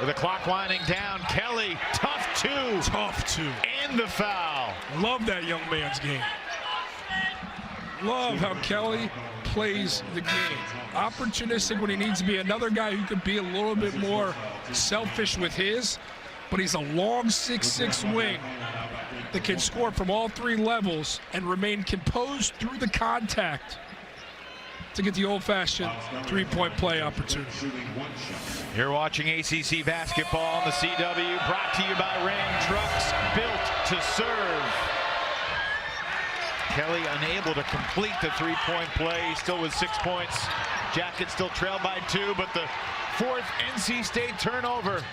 With the clock winding down, Kelly, tough 2. Tough 2. And the foul. Love that young man's game. Love how Kelly plays the game. Opportunistic when he needs to be. Another guy who could be a little bit more selfish with his, but he's a long 6'6" wing that can score from all 3 levels and remain composed through the contact to get the old-fashioned 3-point play opportunity. You're watching ACC basketball on the CW, brought to you by Ram Trucks, built to serve. Kelly unable to complete the 3-point play. He's still with 6 points. Jackets still trailed by 2, but the 4th NC State turnover.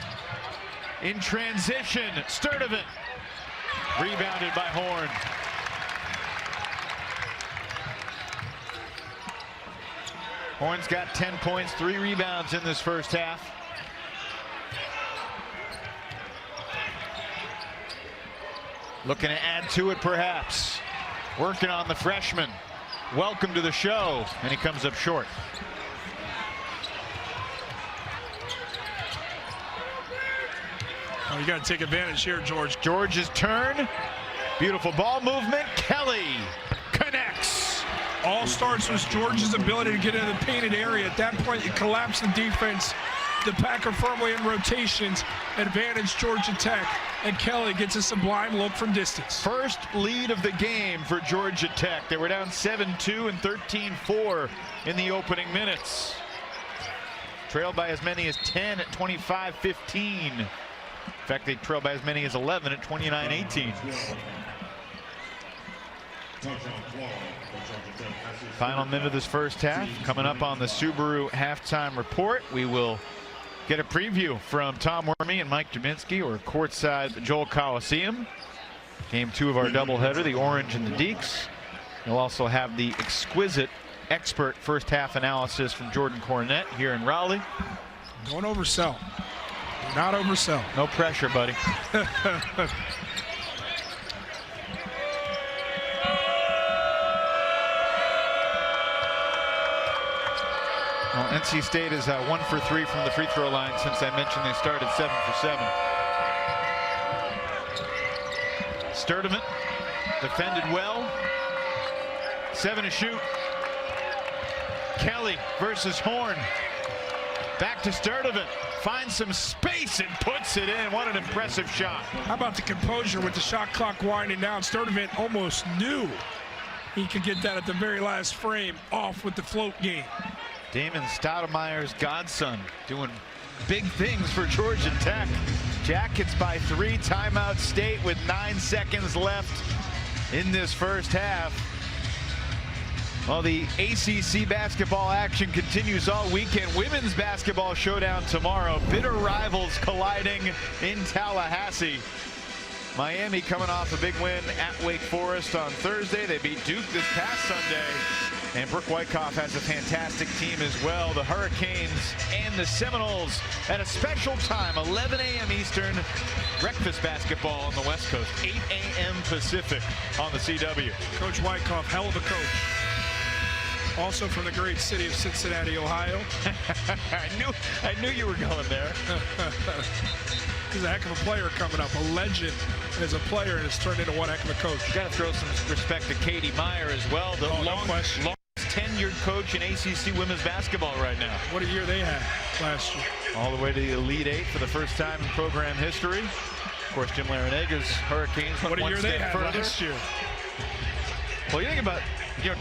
In transition, Sturdivant. Rebounded by Horn. Horn's got 10 points, 3 rebounds in this first half. Looking to add to it, perhaps. Working on the freshman. Welcome to the show. And he comes up short. Oh, you got to take advantage here, George. George's turn. Beautiful ball movement. Kelly connects. All starts with George's ability to get into the painted area. At that point, you collapse the defense. The Packer firmly in rotations. Advantage Georgia Tech. And Kelly gets a sublime look from distance. First lead of the game for Georgia Tech. They were down 7-2 and 13-4 in the opening minutes. Trailed by as many as 10 at 25-15. In fact, they trailed by as many as 11 at 29-18. Final minute of this first half. Coming up on the Subaru halftime report, we will get a preview from Tom Wormy and Mike Dubinsky, or courtside the Joel Coliseum. Game 2 of our doubleheader, the Orange and the Deeks. You'll also have the exquisite expert first half analysis from Jordan Cornett here in Raleigh. Don't oversell. Do not oversell. No pressure, buddy. Well, NC State is 1 for 3 from the free throw line since I mentioned they started 7 for 7. Sturdivant defended well. 7 to shoot. Kelly versus Horn. Back to Sturdivant. Finds some space and puts it in. What an impressive shot. How about the composure with the shot clock winding down? Sturdivant almost knew he could get that at the very last frame off with the float game. Damon Stoudemire's godson doing big things for Georgia Tech. Jackets by 3, timeout State with 9 seconds left in this first half. Well, the ACC basketball action continues all weekend. Women's basketball showdown tomorrow. Bitter rivals colliding in Tallahassee. Miami coming off a big win at Wake Forest on Thursday. They beat Duke this past Sunday. And Brooke Wyckoff has a fantastic team as well. The Hurricanes and the Seminoles at a special time, 11 a.m. Eastern. Breakfast basketball on the West Coast, 8 a.m. Pacific on the CW. Coach Wyckoff, hell of a coach. Also from the great city of Cincinnati, Ohio. I knew you were going there. He's a heck of a player coming up, a legend as a player, and has turned into one heck of a coach. Got to throw some respect to Katie Meyer as well, the longest tenured coach in ACC women's basketball right now. What a year they had last year. All the way to the Elite Eight for the first time in program history. Of course, Jim Larenega's Hurricanes went one step further. Last year. Well, you think about,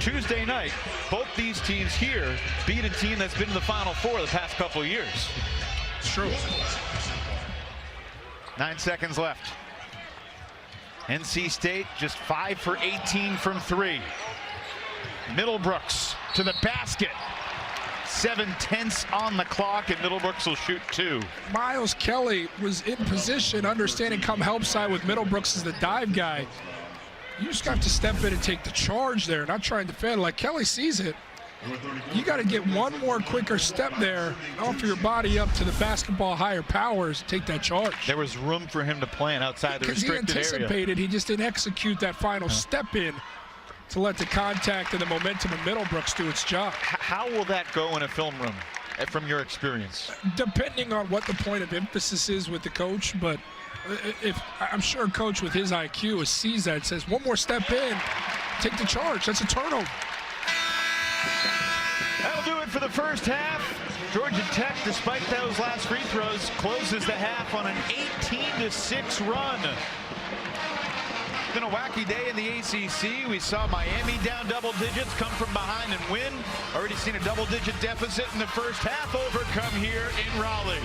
Tuesday night, both these teams here beat a team that's been in the Final Four the past couple of years. It's true. 9 seconds left. NC State just 5 for 18 from 3. Middlebrooks to the basket. 7/10 on the clock, and Middlebrooks will shoot 2. Miles Kelly was in position, understanding come help side with Middlebrooks as the dive guy. You just got to step in and take the charge there, not trying to defend. Like Kelly sees it. You got to get one more quicker step there, offer your body up to the basketball higher powers, take that charge. There was room for him to plan outside the restricted area. Because he anticipated, he just didn't execute that final step in to let the contact and the momentum of Middlebrooks do its job. How will that go in a film room, from your experience? Depending on what the point of emphasis is with the coach, but if I'm sure a coach with his IQ sees that, says one more step in, take the charge. That's a turnover. That'll do it for the first half. Georgia Tech, despite those last free throws, closes the half on an 18-6 run. It's been a wacky day in the ACC. We saw Miami down double digits, come from behind and win. Already seen a double-digit deficit in the first half overcome here in Raleigh.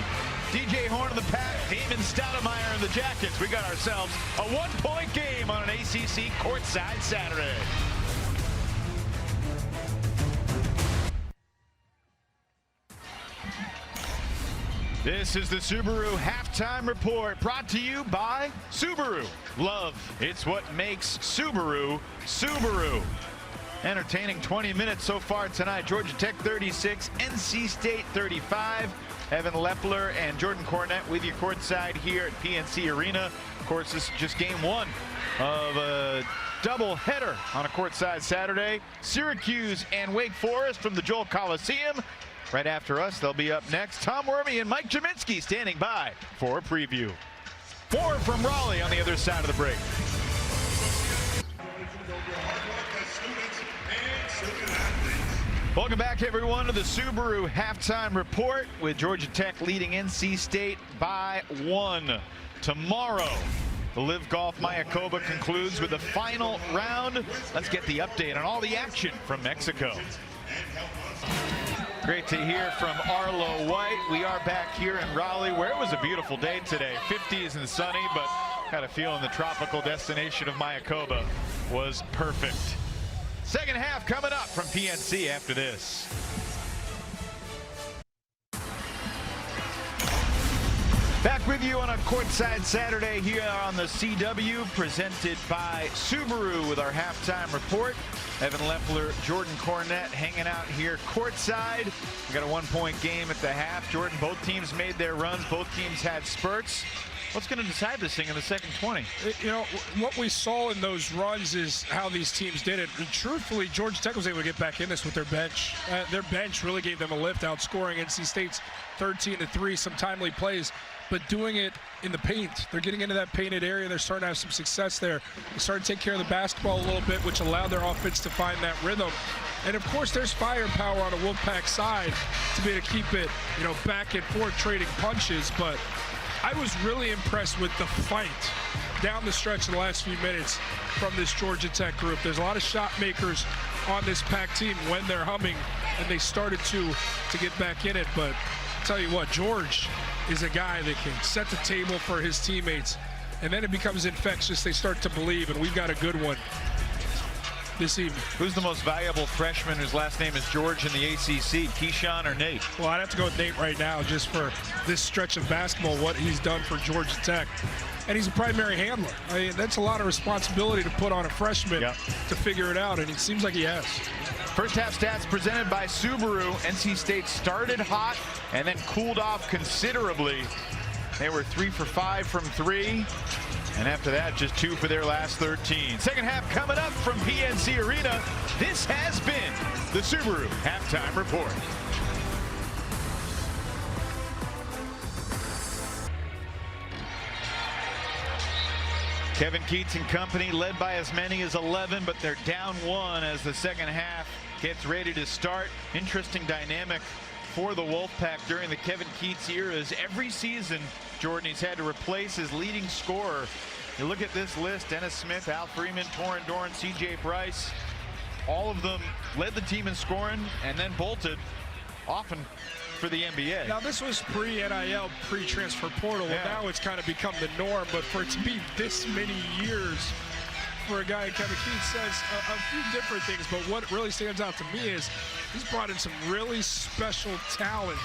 DJ Horn of the Pack, Damon Stoudemire and the Jackets. We got ourselves a one-point game on an ACC courtside Saturday. This is the Subaru Halftime Report, brought to you by Subaru. Love, it's what makes Subaru, Subaru. Entertaining 20 minutes so far tonight. Georgia Tech 36, NC State 35. Evan Lepler and Jordan Cornette with you courtside here at PNC Arena. Of course, this is just game one of a double header on a courtside Saturday. Syracuse and Wake Forest from the Joel Coliseum. Right after us, they'll be up next. Tom Wormy and Mike Jaminski standing by for a preview. 4 from Raleigh on the other side of the break. Welcome back, everyone, to the Subaru Halftime Report with Georgia Tech leading NC State by 1. Tomorrow, the Live Golf Mayakoba concludes with the final round. Let's get the update on all the action from Mexico. Great to hear from Arlo White. We are back here in Raleigh, where it was a beautiful day today. 50s and sunny, but had a feeling the tropical destination of Mayakoba was perfect. Second half coming up from PNC after this. Back with you on a courtside Saturday here on the CW, presented by Subaru with our halftime report. Evan Lepler, Jordan Cornette hanging out here courtside. We got a one-point game at the half. Jordan, both teams made their runs. Both teams had spurts. What's going to decide this thing in the second 20? You know, what we saw in those runs is how these teams did it. And truthfully, Georgia Tech was able to get back in this with their bench. Their bench really gave them a lift, outscoring NC State's 13-3, some timely plays, but doing it in the paint. They're getting into that painted area. They're starting to have some success there. They started to take care of the basketball a little bit, which allowed their offense to find that rhythm. And of course, there's firepower on the Wolfpack side to be able to keep it, you know, back and forth trading punches. But I was really impressed with the fight down the stretch in the last few minutes from this Georgia Tech group. There's a lot of shot makers on this Pack team when they're humming, and they started to get back in it. But I'll tell you what, George is a guy that can set the table for his teammates, and then it becomes infectious. They start to believe, and we've got a good one this evening. Who's the most valuable freshman whose last name is George in the ACC, Keyshawn or Nate? Well, I'd have to go with Nate right now, just for this stretch of basketball, what he's done for Georgia Tech. And he's a primary handler. I mean, that's a lot of responsibility to put on a freshman to figure it out, and it seems like he has. First half stats presented by Subaru. NC State started hot and then cooled off considerably. They were 3 for 5 from 3. And after that, just 2 for their last 13. Second half coming up from PNC Arena. This has been the Subaru Halftime Report. Kevin Keats and company led by as many as 11, but they're down 1 as the second half gets ready to start. Interesting dynamic for the Wolfpack during the Kevin Keats era. As every season, Jordan, he's had to replace his leading scorer. You look at this list: Dennis Smith, Al Freeman, Torin Dorn, CJ Bryce. All of them led the team in scoring and then bolted, often for the NBA. Now, this was pre-NIL, pre-transfer portal, and now it's kind of become the norm. But for it to be this many years for a guy, Kevin Keith says a few different things, but what really stands out to me is he's brought in some really special talent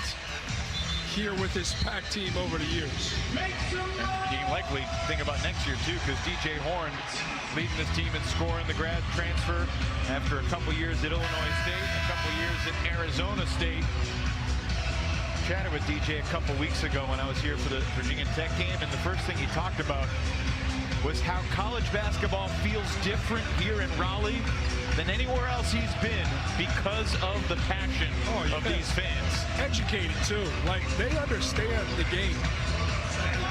here with this Pack team over the years. You can likely think about next year too, because DJ Horn leading this team in scoring, the grad transfer after a couple years at Illinois State, a couple years at Arizona State. Chatted with DJ a couple weeks ago when I was here for the Virginia Tech game, and the first thing he talked about was how college basketball feels different here in Raleigh than anywhere else he's been because of the passion of these fans. Educated too, like they understand the game.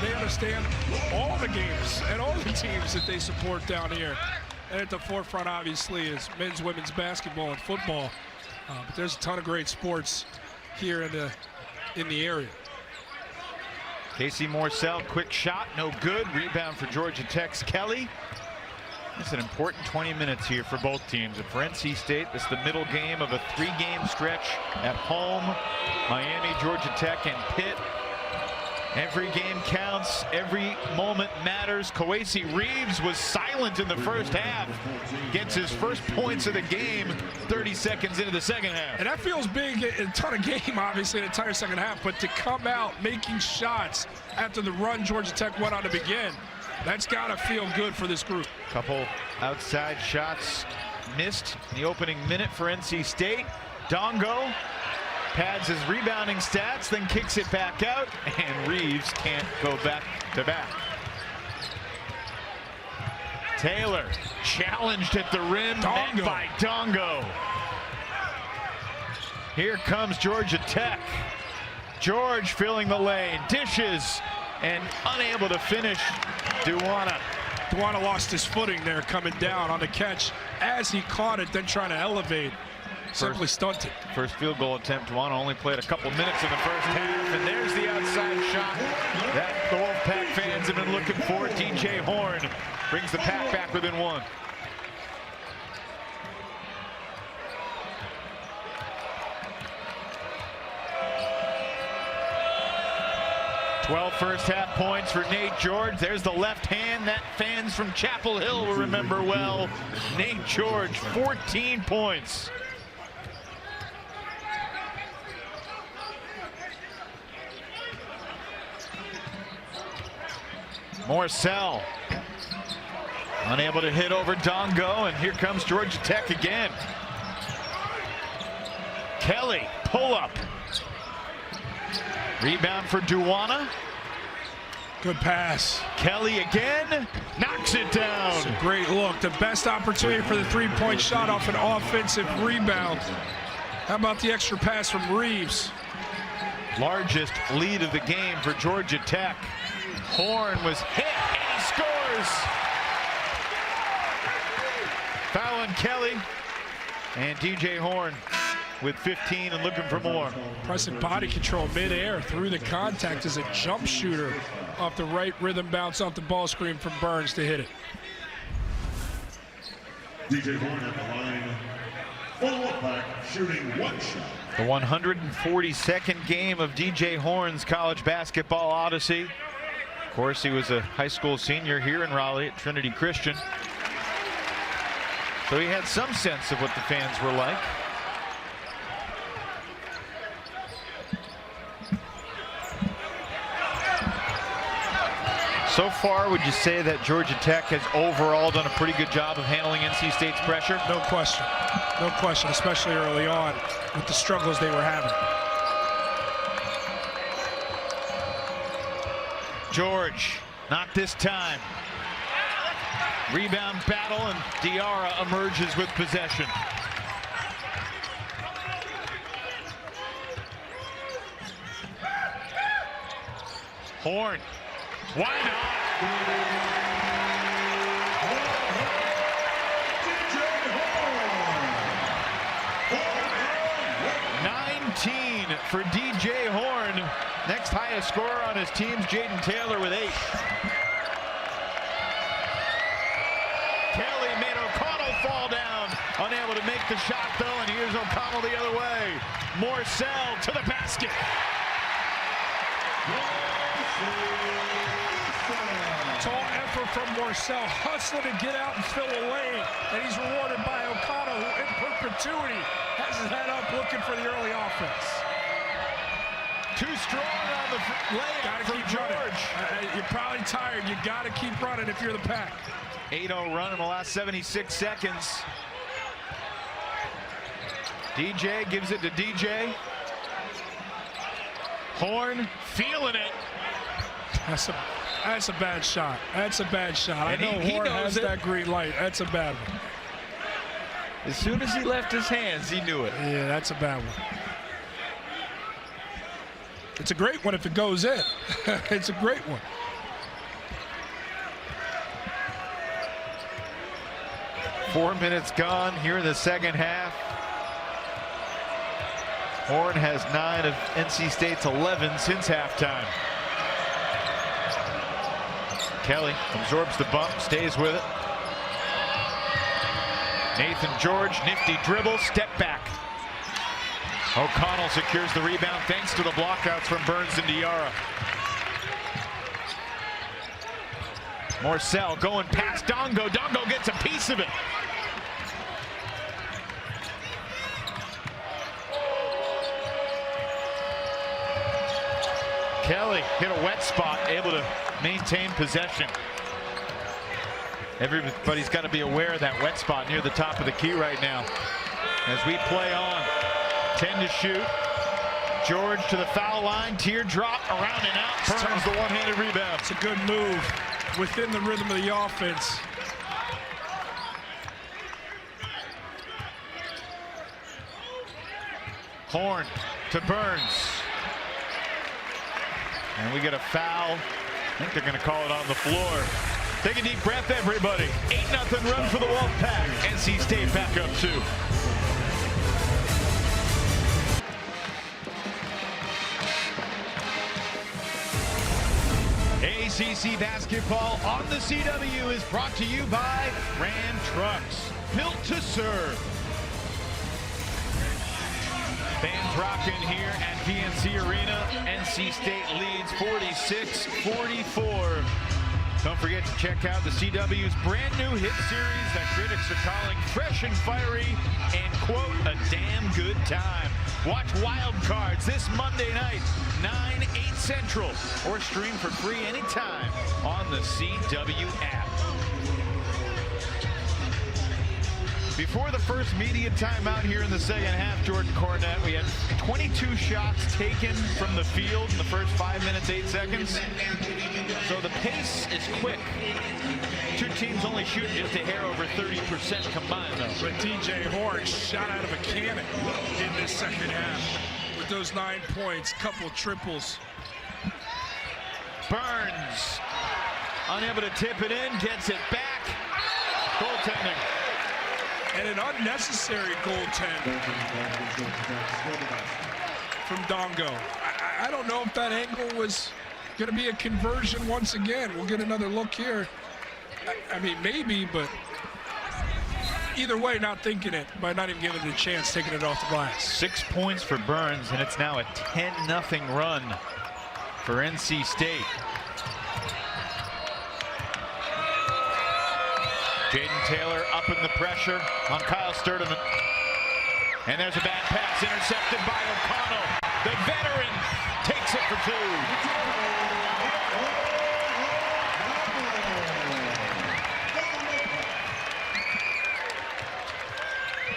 They understand all the games and all the teams that they support down here. And at the forefront, obviously, is men's, women's basketball and football. But there's a ton of great sports here in the area. Casey Morsell, quick shot, no good. Rebound for Georgia Tech's Kelly. It's an important 20 minutes here for both teams. And for NC State, this is the middle game of a 3-game stretch at home. Miami, Georgia Tech, and Pitt. Every game counts. Every moment matters. Kowacie Reeves was silent in the first half. Gets his first points of the game 30 seconds into the second half. And that feels big, a ton of game, obviously, an entire second half. But to come out making shots after the run Georgia Tech went on to begin, that's got to feel good for this group. Couple outside shots missed in the opening minute for NC State. Dongo pads his rebounding stats, then kicks it back out, and Reeves can't go back to back. Taylor challenged at the rim, met by Dongo. Here comes Georgia Tech. George filling the lane, dishes, and unable to finish. Duana lost his footing there coming down on the catch as he caught it, then trying to elevate. Simply stunted. First field goal attempt. Duana only played a couple minutes in the first half, and there's the outside shot that the Wolfpack fans have been looking for. DJ Horn brings the Pack back within one. First half points for Nate George. There's the left hand that fans from Chapel Hill will remember well. Nate George, 14 points. Morsell unable to hit over Dongo, and here comes Georgia Tech again. Kelly, pull up. Rebound for Duana. Good pass. Kelly again, knocks it down. It's a great look. The best opportunity for the three-point shot off an offensive rebound. How about the extra pass from Reeves? Largest lead of the game for Georgia Tech. Horn was hit, and he scores. Foul on Kelly, and DJ Horn with 15 and looking for more. Impressive body control midair through the contact as a jump shooter off the right rhythm bounce off the ball screen from Burns to hit it. DJ Horn at the line for Wolfpack, shooting one shot. The 142nd game of DJ Horn's college basketball odyssey. Of course, he was a high school senior here in Raleigh at Trinity Christian, so he had some sense of what the fans were like. So far, would you say that Georgia Tech has overall done a pretty good job of handling NC State's pressure? No question. No question, especially early on with the struggles they were having. George, not this time. Rebound battle, and Diarra emerges with possession. Horn. Why not? 19 for DJ Horn. Next highest scorer on his team's Jaden Taylor with 8. Kelly made O'Connell fall down. Unable to make the shot though, and here's O'Connell the other way. Morsell to the basket. Tall effort from Morcell, hustling to get out and fill a lane, and he's rewarded by O'Connell, who in perpetuity has his head up looking for the early offense. Too strong on the layup. Gotta keep running. You're probably tired. You gotta keep running if you're the Pack. 8-0 run in the last 76 seconds. DJ gives it to DJ. Horn feeling it. That's a bad shot. That's a bad shot. And I know Horn has that green light. That's a bad one. As soon as he left his hands, he knew it. Yeah, that's a bad one. It's a great one if it goes in. It's a great one. Four minutes gone here in the second half. Horn has 9 of NC State's 11 since halftime. Kelly absorbs the bump, stays with it. Nathan George, nifty dribble, step back. O'Connell secures the rebound thanks to the blockouts from Burns and Diarra. Morcell going past Dongo. Dongo gets a piece of it. Kelly hit a wet spot, able to maintain possession. Everybody's got to be aware of that wet spot near the top of the key right now. As we play on, 10 to shoot. George to the foul line, teardrop, around and out. Burns the one-handed rebound. It's a good move within the rhythm of the offense. Horn to Burns. And we get a foul. I think they're going to call it on the floor. Take a deep breath, everybody. 8-0 run for the Wolfpack. NC State back up 2. ACC basketball on the CW is brought to you by Ram Trucks, built to serve. Fans rocking here at PNC Arena. NC State leads 46-44. Don't forget to check out the CW's brand new hit series that critics are calling fresh and fiery and, quote, a damn good time. Watch Wild Cards this Monday night, 9/8 Central, or stream for free anytime on the CW app. Before the first media timeout here in the second half, Jordan Cornett, we had 22 shots taken from the field in the first 5 minutes, 8 seconds. So the pace is quick. Two teams only shooting just a hair over 30% combined, though. But DJ Horn shot out of a cannon in this second half with those 9 points, couple triples. Burns, unable to tip it in, gets it back. Goaltending. And an unnecessary goaltend from Dongo. I don't know if that angle was going to be a conversion once again. We'll get another look here. I mean, maybe, but either way, not thinking it, by not even giving it a chance, taking it off the glass. 6 points for Burns, and it's now a 10-0 run for NC State. Jaden Taylor up in the pressure on Kyle Sturdivant. And there's a bad pass intercepted by O'Connell. The veteran takes it for 2.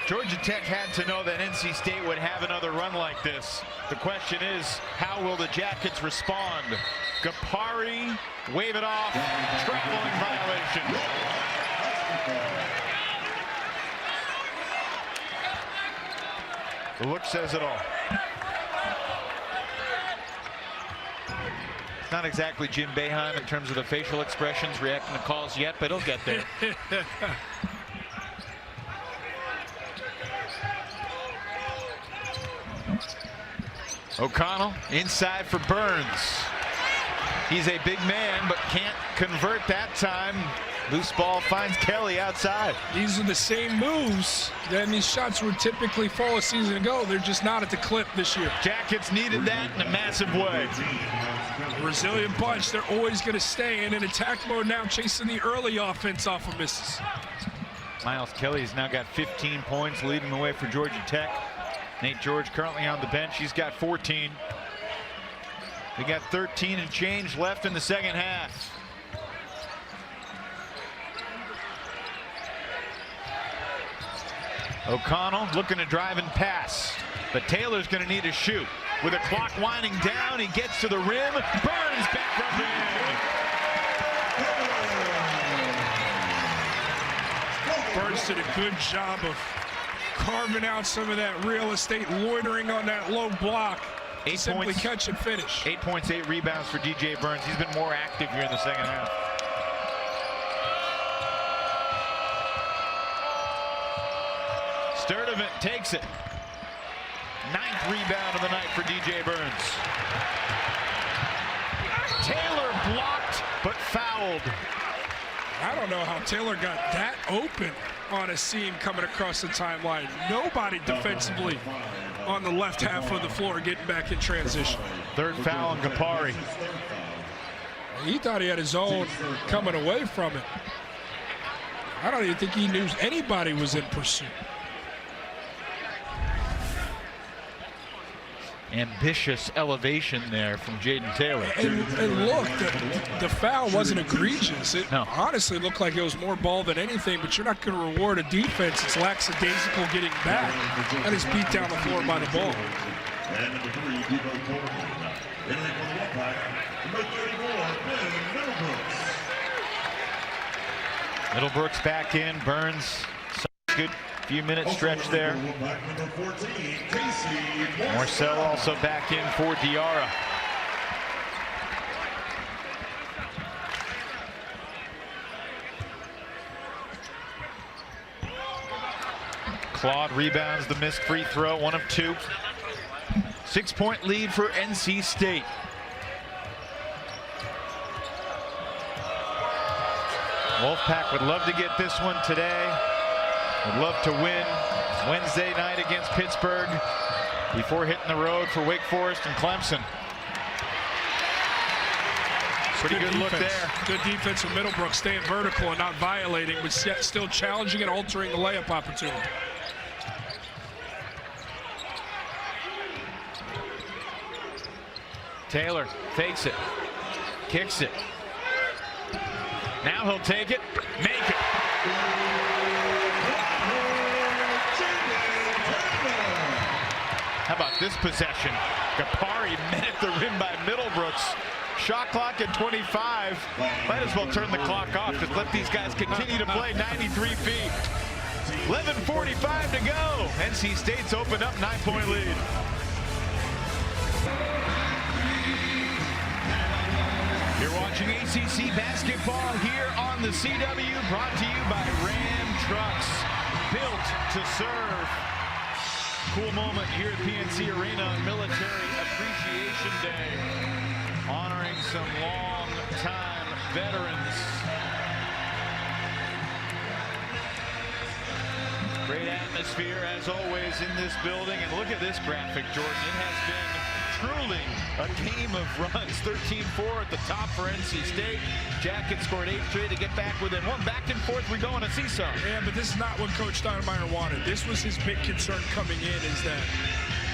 Georgia Tech had to know that NC State would have another run like this. The question is, how will the Jackets respond? Gapari, wave it off, traveling violation. The look says it all. It's not exactly Jim Boeheim in terms of the facial expressions reacting to calls yet, but he'll get there. O'Connell inside for Burns. He's a big man, but can't convert that time. Loose ball finds Kelly outside. These are the same moves that these shots were typically fall a season ago. They're just not at the clip this year. Jackets needed that in a massive way. Resilient bunch, they're always going to stay in attack mode now, chasing the early offense off of misses. Miles Kelly's now got 15 points, leading the way for Georgia Tech. Nate George currently on the bench. He's got 14. We got 13 and change left in the second half. O'Connell looking to drive and pass, but Taylor's going to need to shoot. With a clock winding down, he gets to the rim. Burns back from the Burns did a good job of carving out some of that real estate, loitering on that low block. 8 Simply points, catch and finish. 8 points, 8 rebounds for DJ Burns. He's been more active here in the second half. Sturdivant takes it. 9th rebound of the night for DJ Burns. Taylor blocked, but fouled. I don't know how Taylor got that open on a seam coming across the timeline. Nobody defensively on the left half of the floor getting back in transition. 3rd foul on Gapari. He thought he had his own coming away from it. I don't even think he knew anybody was in pursuit. Ambitious elevation there from Jaden Taylor. And look, the foul wasn't egregious. It honestly looked like it was more ball than anything, but you're not going to reward a defense that's lackadaisical getting back. That is beat down the floor by the ball. And number 3, Debo Coleman. Entering for the Wolfpack, number 34, Ben Middlebrooks. Middlebrooks back in. Burns, good few minute stretch there. Morcell also back in for Diarra. Claude rebounds the missed free throw, 1 of 2. 6-point lead for NC State. Wolfpack would love to get this one today. Would love to win Wednesday night against Pittsburgh before hitting the road for Wake Forest and Clemson. Pretty good look there. Good defense from Middlebrooks, staying vertical and not violating, but still challenging and altering the layup opportunity. Taylor fakes it, kicks it. Now he'll take it, make it. How about this possession? Gapari met at the rim by Middlebrooks. Shot clock at 25. Might as well turn the clock off. Just let these guys continue to play 93 feet. 11:45 to go. NC State's opened up 9-point lead. You're watching ACC basketball here on the CW, brought to you by Ram Trucks, built to serve. Cool moment here at PNC Arena on Military Appreciation Day, honoring some long-time veterans. Great atmosphere, as always, in this building. And look at this graphic, Jordan. It has been truly a game of runs. 13-4 at the top for NC State. Jackets scored 8 straight to get back within 1. Back and forth, we go on a seesaw. Yeah, but this is not what Coach Steinmeier wanted. This was his big concern coming in, is that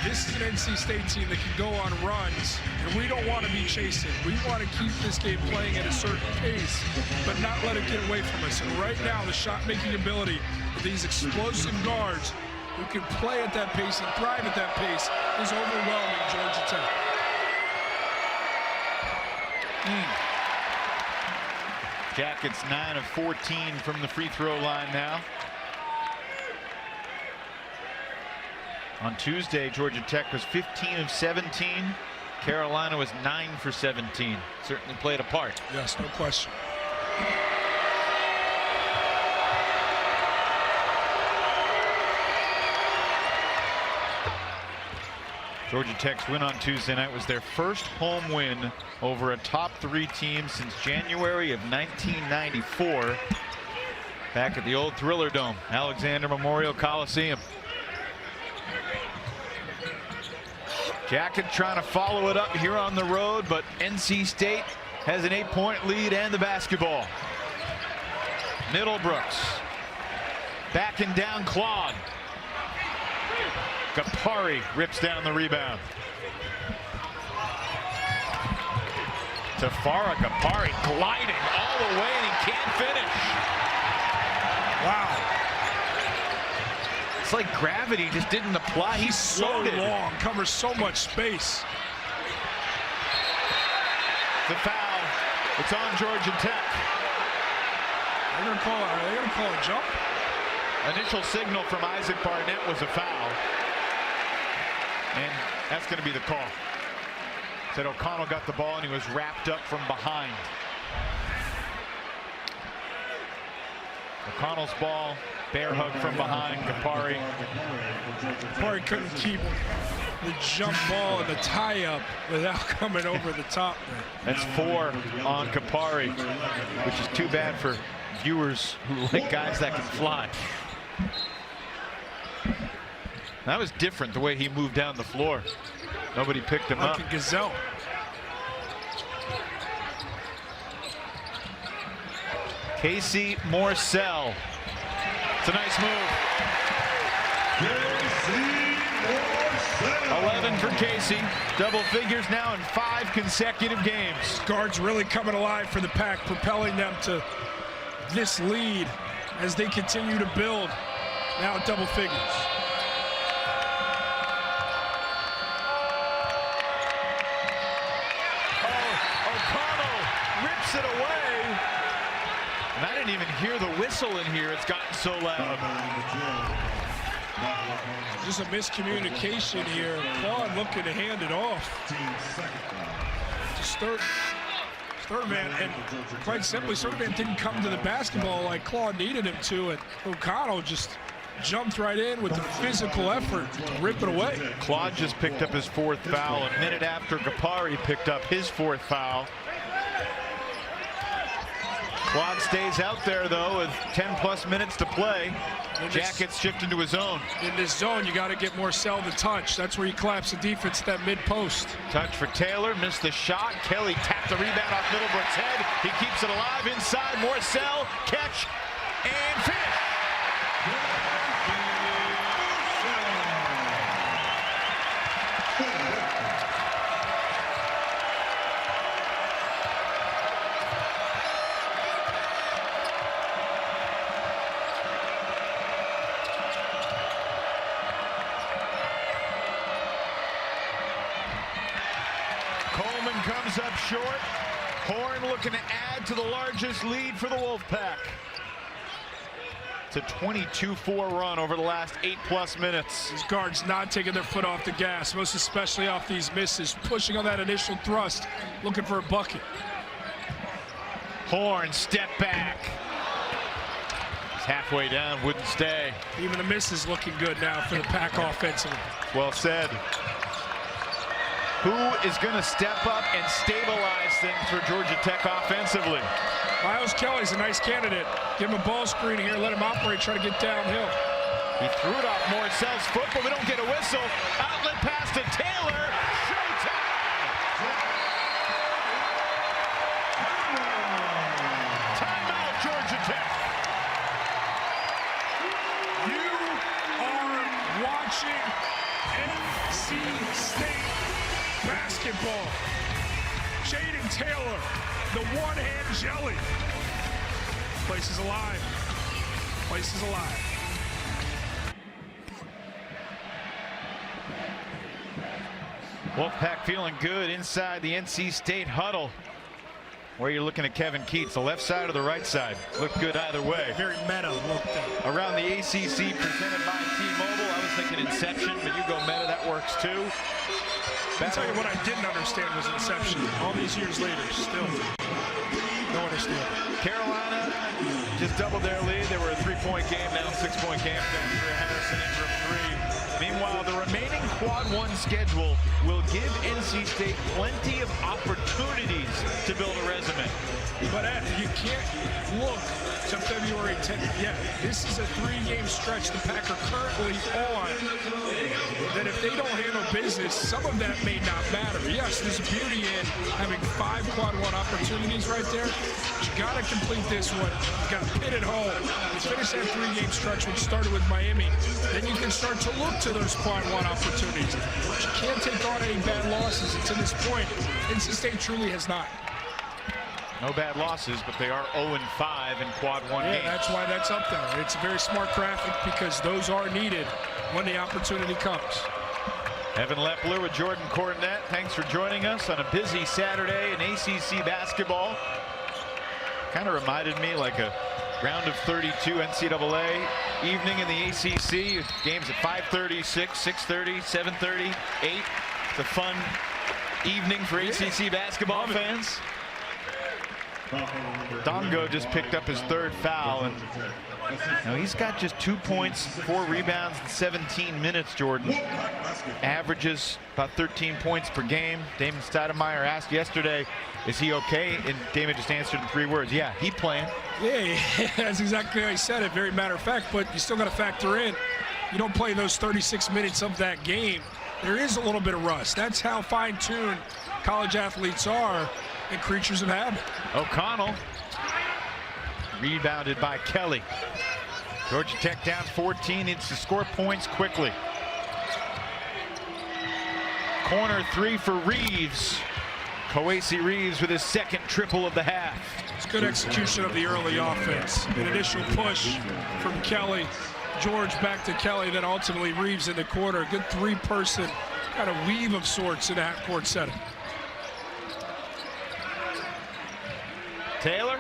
this is an NC State team that can go on runs, and we don't want to be chasing. We want to keep this game playing at a certain pace, but not let it get away from us. And right now, the shot-making ability of these explosive guards who can play at that pace and thrive at that pace is overwhelming Georgia Tech. Jackets 9 of 14 from the free throw line now. On Tuesday, Georgia Tech was 15 of 17. Carolina was 9 for 17. Certainly played a part. Yes, no question. Georgia Tech's win on Tuesday night was their first home win over a top 3 team since January of 1994. Back at the old Thriller Dome, Alexander Memorial Coliseum. Jacket trying to follow it up here on the road, but NC State has an 8-point lead and the basketball. Middlebrooks backing down Claude. Kapari rips down the rebound. Tafara Kapari gliding all the way and he can't finish. Wow. It's like gravity just didn't apply. He's so long, covers so much space. The foul. It's on Georgia Tech. Are they gonna call a jump? Initial signal from Isaac Barnett was a foul. And that's going to be the call. Said O'Connell got the ball and he was wrapped up from behind. O'Connell's ball, bear hug from behind. Kapari couldn't keep the jump ball and the tie-up without coming over the top there. That's 4 on Kapari, which is too bad for viewers who like guys that can fly. That was different, the way he moved down the floor. Nobody picked him up. Like a gazelle. Casey Morsell. It's a nice move. 11 for Casey. Double figures now in 5 consecutive games. Guards really coming alive for the Pack, propelling them to this lead as they continue to build. Now at double figures. It away, and I didn't even hear the whistle in here. It's gotten so loud. Just a miscommunication here. Claude looking to hand it off to Sturtevant, and quite simply, Sturtevant didn't come to the basketball like Claude needed him to, and O'Connell just jumped right in with the physical effort to rip it away. Claude just picked up his 4th foul a minute after Kapari picked up his 4th foul. Claude stays out there, though, with 10+ minutes to play. Jackets shift into his zone. In this zone, you got to get Morsell the touch. That's where you collapse the defense at that mid-post. Touch for Taylor, missed the shot. Kelly tapped the rebound off Middlebrook's head. He keeps it alive inside. Morsell, catch, and finish. Coleman comes up short. Horn looking to add to the largest lead for the Wolfpack. It's a 22-4 run over the last 8+ minutes. These guards not taking their foot off the gas, most especially off these misses, pushing on that initial thrust, looking for a bucket. Horn, step back. He's halfway down, wouldn't stay. Even the misses looking good now for the Pack offensively. Well said. Who is going to step up and stabilize things for Georgia Tech offensively? Miles Kelly's a nice candidate. Give him a ball screen here, let him operate, try to get downhill. He threw it off Morsell's foot, but we don't get a whistle. Outlet pass to Taylor. Showtime! Timeout, Georgia Tech. You are watching NC State basketball. Jaden Taylor, the one-hand jelly. Place is alive. Place is alive. Wolfpack feeling good inside the NC State huddle. Where you're looking at Kevin Keats, the left side or the right side? Looked good either way. Very meta look there. Around the ACC presented by T-Mobile. I was thinking Inception, but you go meta, that works too. I'll tell you what I didn't understand was Inception. All these years later, still don't understand. Carolina just doubled their lead. They were a 3-point game, now a 6-point game. Andrea Harrison in from 3. Meanwhile, the remaining quad 1 schedule will give NC State plenty of opportunities to build a resume. But Ed, you can't look to February 10th yet. This is a 3-game stretch the Pack are currently on. That if they don't handle business, some of that may not matter. Yes, there's beauty in having 5 quad 1 opportunities right there. But you got to complete this one. You got Pitt at home. You finish that 3-game stretch, which started with Miami. Then you can start to look to those quad 1 opportunities. But you can't take on any bad losses. And to this point, NC State truly has not. No bad losses, but they are 0-5 in quad 1 games. That's why that's up there. It's a very smart graphic because those are needed when the opportunity comes. Evan Lepler with Jordan Cornett. Thanks for joining us on a busy Saturday in ACC basketball. Kind of reminded me like a round of 32 NCAA evening in the ACC. Games at 5:30, 6:30, 7:30, 8. It's a fun evening for ACC basketball fans. Dongo just picked up his 3rd foul, and now he's got just 2 points, 4 rebounds in 17 minutes. Jordan averages about 13 points per game. Damon Stoudemire asked yesterday, is he okay? And Damon just answered in 3 words, yeah, he playing. Yeah, that's exactly how he said it, very matter of fact, but you still got to factor in, you don't play those 36 minutes of that game. There is a little bit of rust. That's how fine-tuned college athletes are and creatures of habit. O'Connell rebounded by Kelly. Georgia Tech down 14, needs to score points quickly. Corner 3 for Reeves. Koasi Reeves with his 2nd triple of the half. It's good execution of the early offense. An initial push from Kelly. George back to Kelly, then ultimately Reeves in the corner. A good 3-person kind of weave of sorts in a half-court setting. Taylor.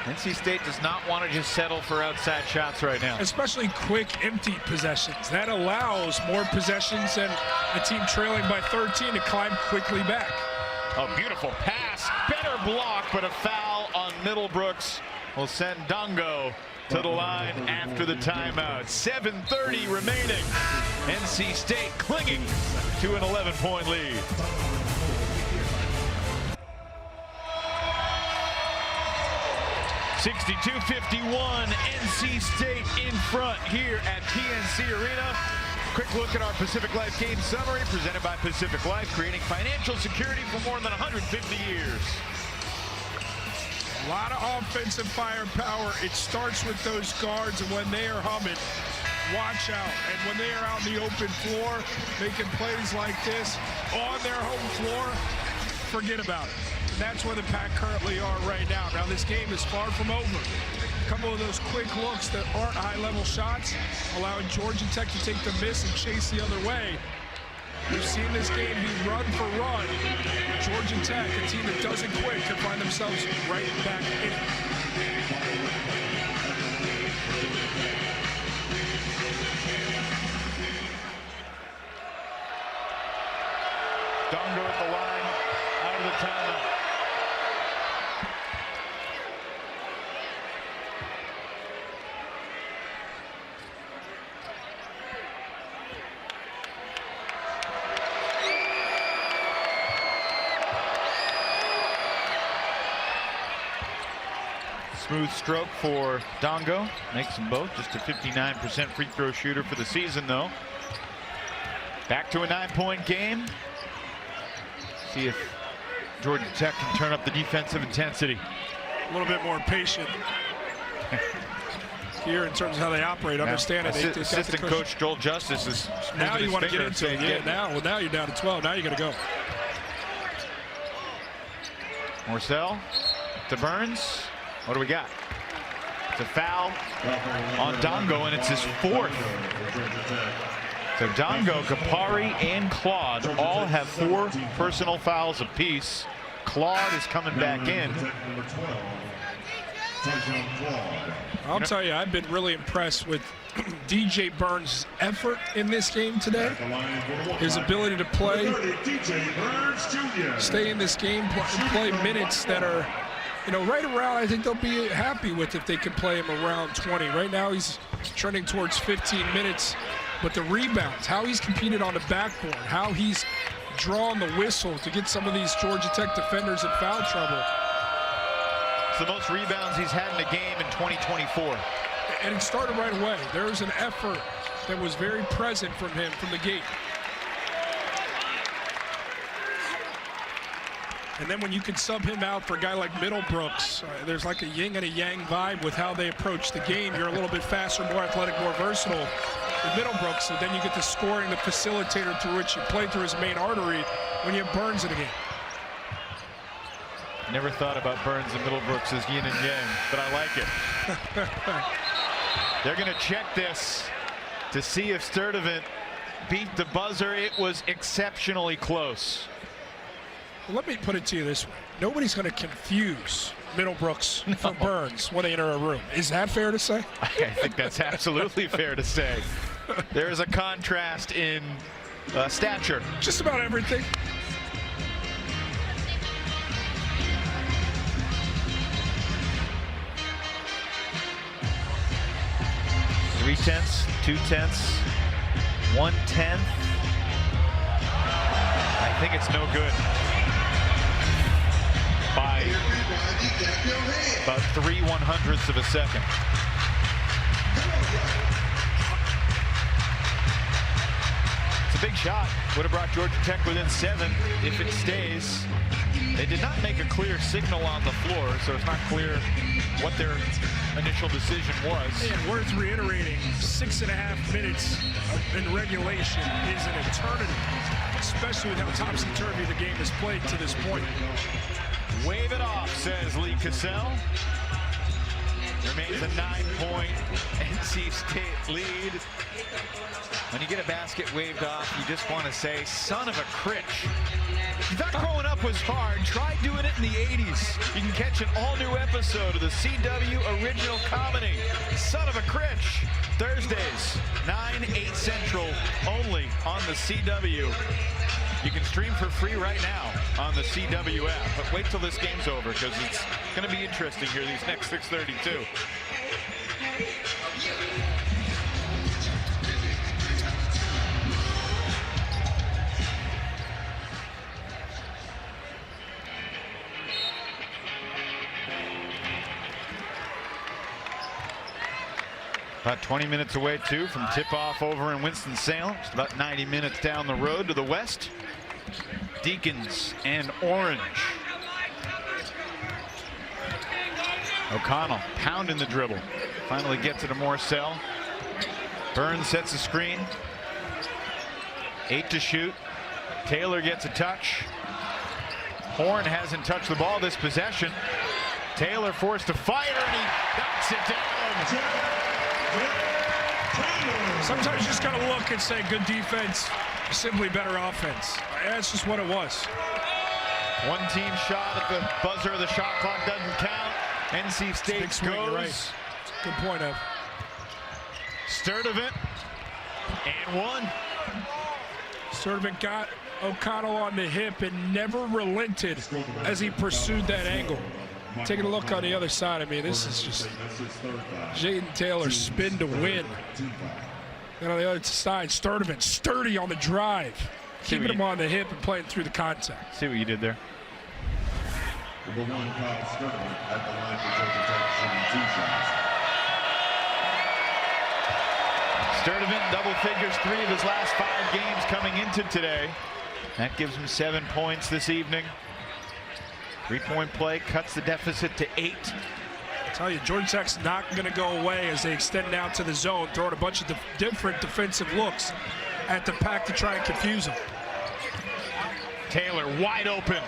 NC State does not want to just settle for outside shots right now. Especially quick, empty possessions. That allows more possessions and a team trailing by 13 to climb quickly back. A beautiful pass. Better block, but a foul on Middlebrooks will send Dongo to the line after the timeout. 7:30 remaining. NC State clinging to an 11-point lead. (62-51) NC State in front here at PNC Arena. Quick look at our Pacific Life game summary presented by Pacific Life, creating financial security for more than 150 years. A lot of offensive firepower. It starts with those guards, and when they are humming, watch out. And when they are out in the open floor, making plays like this on their home floor, forget about it. That's where the Pack currently are right now. Now this game is far from over. A couple of those quick looks that aren't high-level shots, allowing Georgia Tech to take the miss and chase the other way. We've seen this game be run for run. Georgia Tech, a team that doesn't quit, can find themselves right back in it. Dongo at the line, out of the timeout. Smooth stroke for Dongo. Makes them both. Just a 59% free throw shooter for the season, though. Back to a 9-point game. See if Georgia Tech can turn up the defensive intensity. A little bit more patient here in terms of how they operate. Understand it. Assistant coach Joel Justice is now you want to get into it. Yeah, now you're down to 12. Now you got to go. Morcell to Burns. What do we got? It's a foul on Dongo, and it's his 4th. So Dongo, Kapari, and Claude all have 4 personal fouls apiece. Claude is coming back in. I'll tell you, I've been really impressed with DJ Burns' effort in this game today. His ability to play, stay in this game, play minutes that are you know, right around, I think they'll be happy with if they can play him around 20. Right now he's trending towards 15 minutes, but the rebounds, how he's competed on the backboard, how he's drawn the whistle to get some of these Georgia Tech defenders in foul trouble. It's the most rebounds he's had in a game in 2024. And it started right away. There was an effort that was very present from him from the gate. And then when you can sub him out for a guy like Middlebrooks, there's like a yin and a yang vibe with how they approach the game. You're a little bit faster, more athletic, more versatile with Middlebrooks, so then you get the scoring, the facilitator through which you play through his main artery when you have Burns in the game. Never thought about Burns and Middlebrooks as yin and yang, but I like it. They're going to check this to see if Sturdivant beat the buzzer. It was exceptionally close. Well, let me put it to you this way. Nobody's going to confuse Middlebrooks for Burns when they enter a room. Is that fair to say? I think that's absolutely fair to say. There is a contrast in stature. Just about everything. Three-tenths, two-tenths, 1/10. I think it's no good. By about 3/100ths of a second. It's a big shot. Would have brought Georgia Tech within 7 if it stays. They did not make a clear signal on the floor, so it's not clear what their initial decision was. And worth reiterating, 6.5 minutes in regulation is an eternity, especially with how topsy-turvy the game has played to this point. Wave it off, says Lee Cassell. Remains a 9-point NC State lead. When you get a basket waved off, you just want to say, son of a critch. If you thought growing up was hard, try doing it in the 80s. You can catch an all-new episode of the CW original comedy, Son of a Critch, Thursdays, 9, 8 Central, only on the CW. You can stream for free right now on the CW app, but wait till this game's over because it's going to be interesting here these next 6:32. About 20 minutes away, too, from tip-off over in Winston-Salem. It's about 90 minutes down the road to the west. Deacons and Orange. O'Connell pounding the dribble. Finally gets it to Morcell. Burns sets the screen. 8 to shoot. Taylor gets a touch. Horn hasn't touched the ball this possession. Taylor forced to fire, and he knocks it down. Sometimes you just got to look and say good defense, simply better offense. That's just what it was. One team shot at the buzzer of the shot clock doesn't count. NC State goes. Right. Good point, Ev. Sturdivant and one. Sturdivant got O'Connell on the hip and never relented as he pursued that angle. Taking a look on the other side, I mean, this is just Jaden Taylor spin to win. And on the other side, Sturdivant sturdy on the drive, keeping him on the hip and playing through the contact. See what you did there. Number 1, Kyle Sturdivant at the line for Georgia Tech, shooting 2 shots. Sturdivant double figures 3 of his last 5 games coming into today. That gives him 7 points this evening. 3-point play cuts the deficit to 8. I tell you, Georgia Tech's not going to go away as they extend out to the zone, throwing a bunch of different defensive looks at the pack to try and confuse them. Taylor wide open.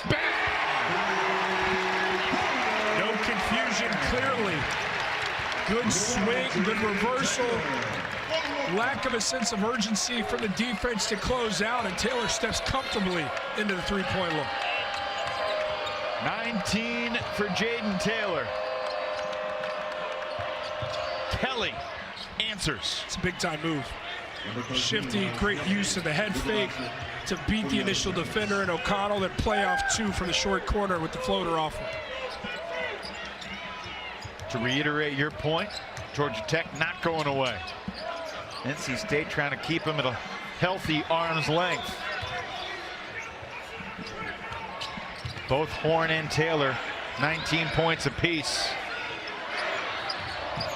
Bang! No confusion, clearly. Good swing, good reversal. Lack of a sense of urgency from the defense to close out, and Taylor steps comfortably into the 3-point look. 19 for Jaden Taylor. Kelly answers. It's a big-time move. Shifty, great use of the head fake to beat the initial defender, and O'Connell then play off 2 from the short corner with the floater off him. To reiterate your point, Georgia Tech not going away. NC State trying to keep him at a healthy arm's length. Both Horn and Taylor, 19 points apiece.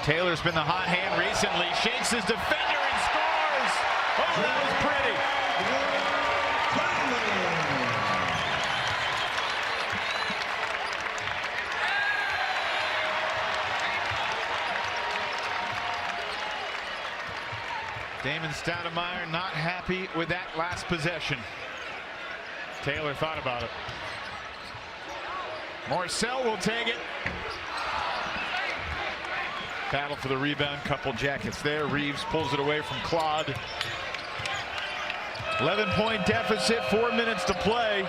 Taylor's been the hot hand recently, shakes his defender and scores! Oh, that was pretty! Damon Stoudemire not happy with that last possession. Taylor thought about it. Marcel will take it. Battle for the rebound, couple Jackets there. Reeves pulls it away from Claude. 11-point deficit, 4 minutes to play.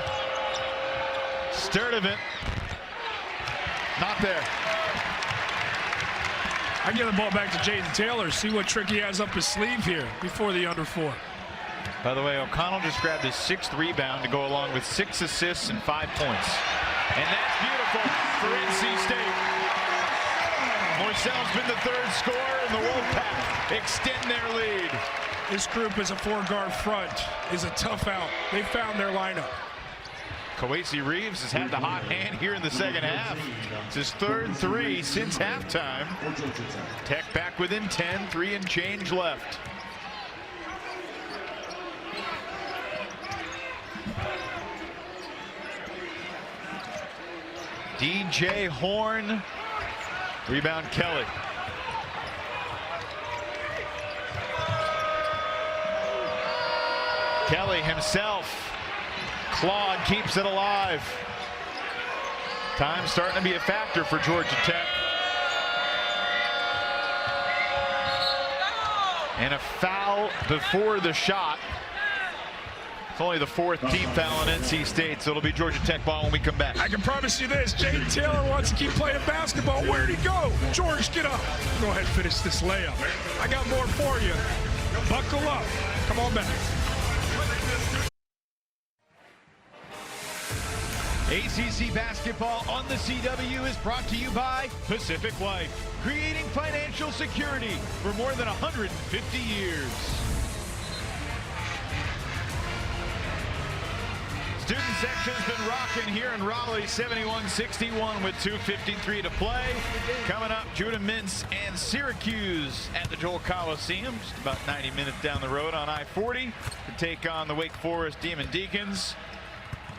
Sturdivant, not there. I give the ball back to Jaden Taylor, see what trick he has up his sleeve here before the under 4. By the way, O'Connell just grabbed his 6th rebound to go along with 6 assists and 5 points. And that's beautiful for NC State. Morcell's been the 3rd scorer, and the Wolfpack extend their lead. This group is a 4-guard front, is a tough out. They found their lineup. Kawasi Reeves has had the hot hand here in the second half. It's his 3rd 3 since halftime. Tech back within 10, 3 and change left. DJ Horn, rebound Kelly. Kelly himself. Claude keeps it alive. Time starting to be a factor for Georgia Tech. And a foul before the shot. It's only the 4th team foul on NC State, so it'll be Georgia Tech ball when we come back. I can promise you this, Jaden Taylor wants to keep playing basketball. Where'd he go? George, get up. Go ahead and finish this layup. I got more for you. Buckle up. Come on back. ACC basketball on the CW is brought to you by Pacific Life, creating financial security for more than 150 years. Student section's been rocking here in Raleigh, 71-61 with 2:53 to play. Coming up, Judah Mintz and Syracuse at the Joel Coliseum, just about 90 minutes down the road on I-40 to take on the Wake Forest Demon Deacons.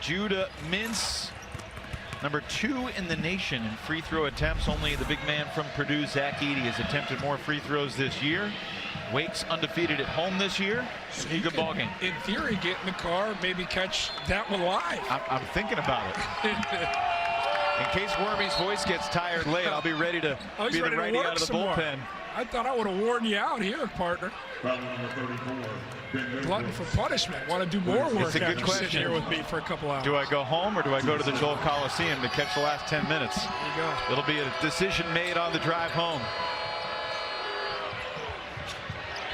Judah Mintz, number 2 in the nation in free throw attempts. Only the big man from Purdue, Zach Edey, has attempted more free throws this year. Wake's undefeated at home this year. So good ball game. In theory, get in the car, maybe catch that one live. I'm thinking about it. In case Wormy's voice gets tired late, I'll be ready to be the righty out of the bullpen. More. I thought I would have worn you out here, partner. Glutton for punishment. Want to do more work it's a good after question. sitting here with me for a couple hours. Do I go home or do I go to the Joel Coliseum to catch the last 10 minutes? There you go. It'll be a decision made on the drive home.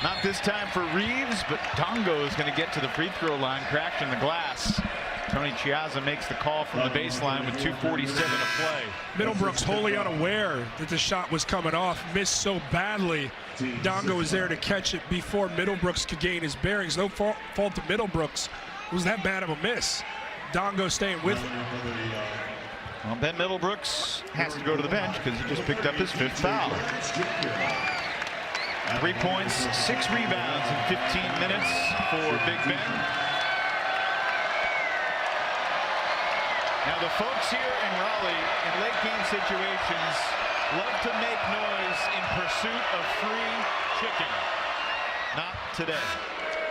Not this time for Reeves, but Dongo is going to get to the free throw line, cracked in the glass. Tony Chiazza makes the call from the baseline with 2:47 to play. Middlebrooks wholly unaware that the shot was coming off, missed so badly. Dongo was there to catch it before Middlebrooks could gain his bearings. No fault to Middlebrooks. It was that bad of a miss. Dongo staying with it. Well, Ben Middlebrooks has to go to the bench because he just picked up his 5th foul. 3 points, 6 rebounds in 15 minutes for Big Ben. Now the folks here in Raleigh in late game situations love to make noise in pursuit of free chicken. Not today.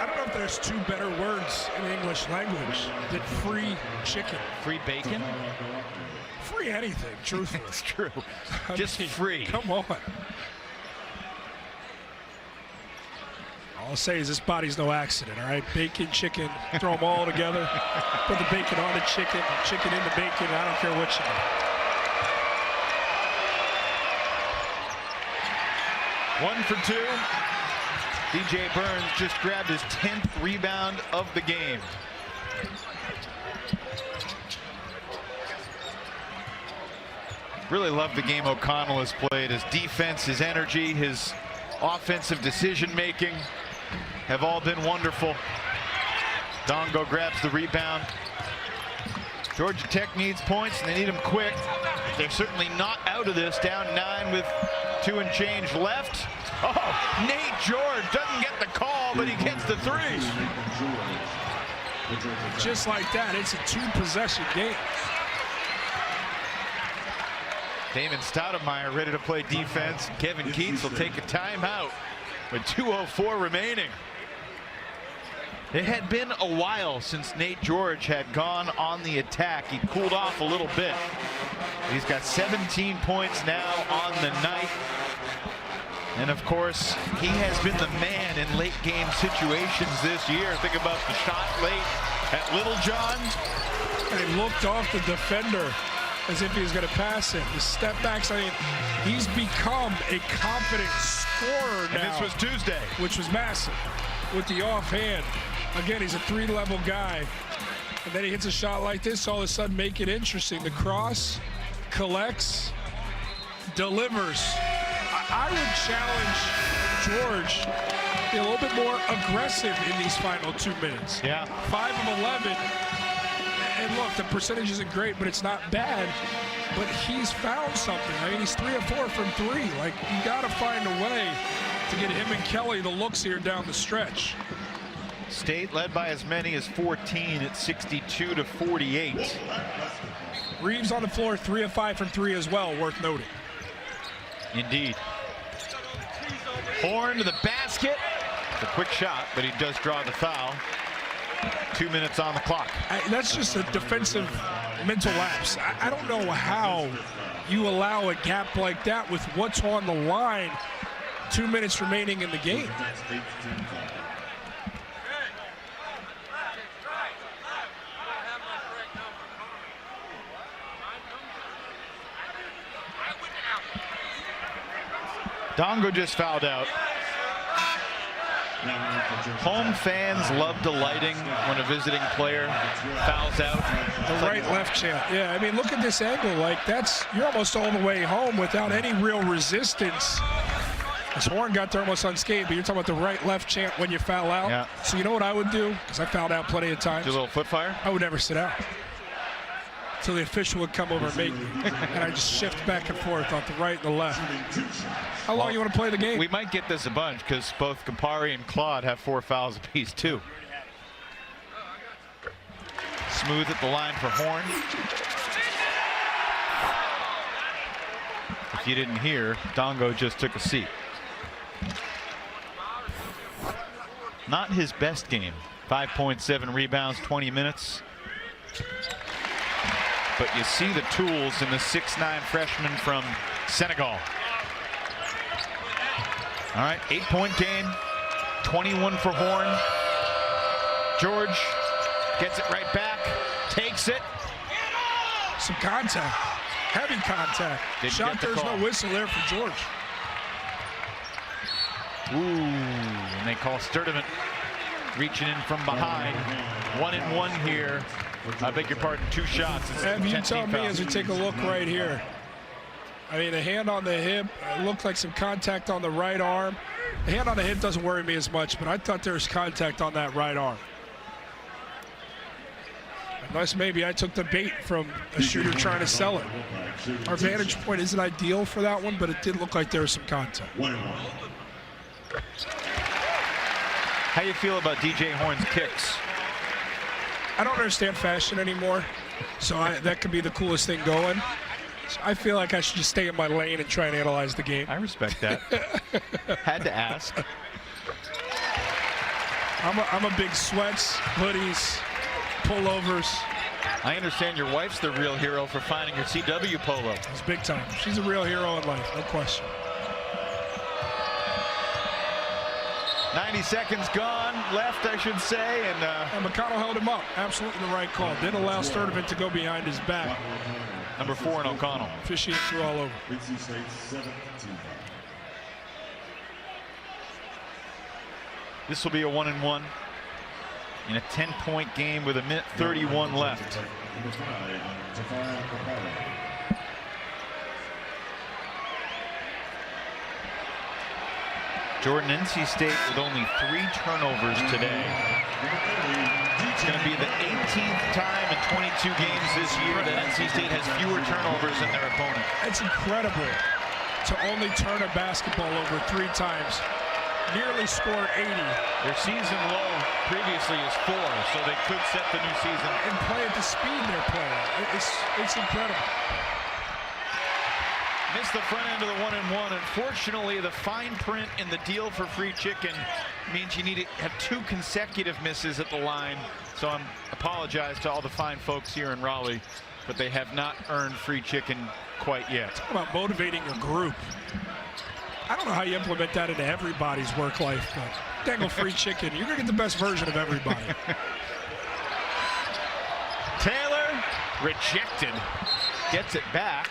I don't know if there's 2 better words in the English language than free chicken. Free bacon? Free anything, truthfully. It's true. Just free. Come on. All I'll say is this body's no accident, all right? Bacon, chicken, throw them all together. Put the bacon on the chicken in the bacon. I don't care what you do. 1 for 2. DJ Burns just grabbed his 10th rebound of the game. Really love the game O'Connell has played. His defense, his energy, his offensive decision-making have all been wonderful. Dongo grabs the rebound. Georgia Tech needs points, and they need them quick. They're certainly not out of this. Down 9 with 2 and change left. Oh, Nate George doesn't get the call, but he gets the 3. Just like that, it's a 2-possession game. Damon Stoudemire ready to play defense. Kevin Keats will take a timeout with 2:04 remaining. It had been a while since Nate George had gone on the attack. He cooled off a little bit. He's got 17 points now on the night. And of course, he has been the man in late game situations this year. Think about the shot late at Littlejohn. And he looked off the defender as if he was going to pass it. The step backs, I mean, he's become a confident scorer now. And this was Tuesday. Which was massive with the offhand. Again, he's a 3-level guy. And then he hits a shot like this, all of a sudden make it interesting. The cross, collects, delivers. I would challenge George to be a little bit more aggressive in these final 2 minutes. Yeah. 5 of 11. And look, the percentage isn't great, but it's not bad. But he's found something. I mean, he's 3 of 4 from 3. Like, you got to find a way to get him and Kelly the looks here down the stretch. State led by as many as 14 at 62-48. Reeves on the floor, 3 of 5 from 3 as well, worth noting. Indeed. Horn to the basket. It's a quick shot, but he does draw the foul. 2 minutes on the clock. That's just a defensive mental lapse. I don't know how you allow a gap like that with what's on the line. 2 minutes remaining in the game. Dongo just fouled out. Home fans love delighting when a visiting player fouls out. The right-left chant. Yeah, I mean, look at this angle. Like, you're almost all the way home without any real resistance. This Horn got there almost unscathed, but you're talking about the right-left chant when you foul out. Yeah. So you know what I would do? Because I fouled out plenty of times. Do a little foot fire? I would never sit out until the official would come over and make me. And I just shift back and forth off the right and the left. How long you want to play the game? We might get this a bunch because both Campari and Claude have 4 fouls apiece too. Smooth at the line for Horn. If you didn't hear, Dongo just took a seat. Not his best game. 5.7 rebounds, 20 minutes. But you see the tools in the 6'9" freshman from Senegal. All right, 8-point game, 21 for Horn. George gets it right back, takes it. Some contact, heavy contact. Shot, there's no whistle there for George. Ooh, and they call Sturdivant reaching in from behind. 1-and-1 here. I beg your pardon, 2 shots. And you tell me as we take a look right here. I mean, the hand on the hip, it looked like some contact on the right arm. The hand on the hip doesn't worry me as much, but I thought there was contact on that right arm. Unless maybe I took the bait from a shooter trying to sell it. Our vantage point isn't ideal for that one, but it did look like there was some contact. How you feel about DJ Horn's kicks? I don't understand fashion anymore, so that could be the coolest thing going. So I feel like I should just stay in my lane and try and analyze the game. I respect that. Had to ask. I'm a big sweats, hoodies, pullovers. I understand your wife's the real hero for finding your CW polo. It's big time. She's a real hero in life, no question. 90 seconds gone, left, I should say, and McConnell held him up. Absolutely the right call. Didn't allow Sturdivant to go behind his back. Number 4 in O'Connell. Officiating threw all over. This will be a 1-and-1 in a 10-point game with 1:31 left. Jordan, NC State with only 3 turnovers today. It's going to be the 18th time in 22 games this year that NC State has fewer turnovers than their opponent. It's incredible to only turn a basketball over 3 times. Nearly score 80. Their season low previously is 4, so they could set the new season. And play at the speed they're playing. It's incredible. Missed the front end of the 1-and-1. Unfortunately, the fine print in the deal for free chicken means you need to have 2 consecutive misses at the line. So I apologize to all the fine folks here in Raleigh, but they have not earned free chicken quite yet. Talk about motivating a group. I don't know how you implement that into everybody's work life, but dangle free chicken, you're going to get the best version of everybody. Taylor rejected, gets it back,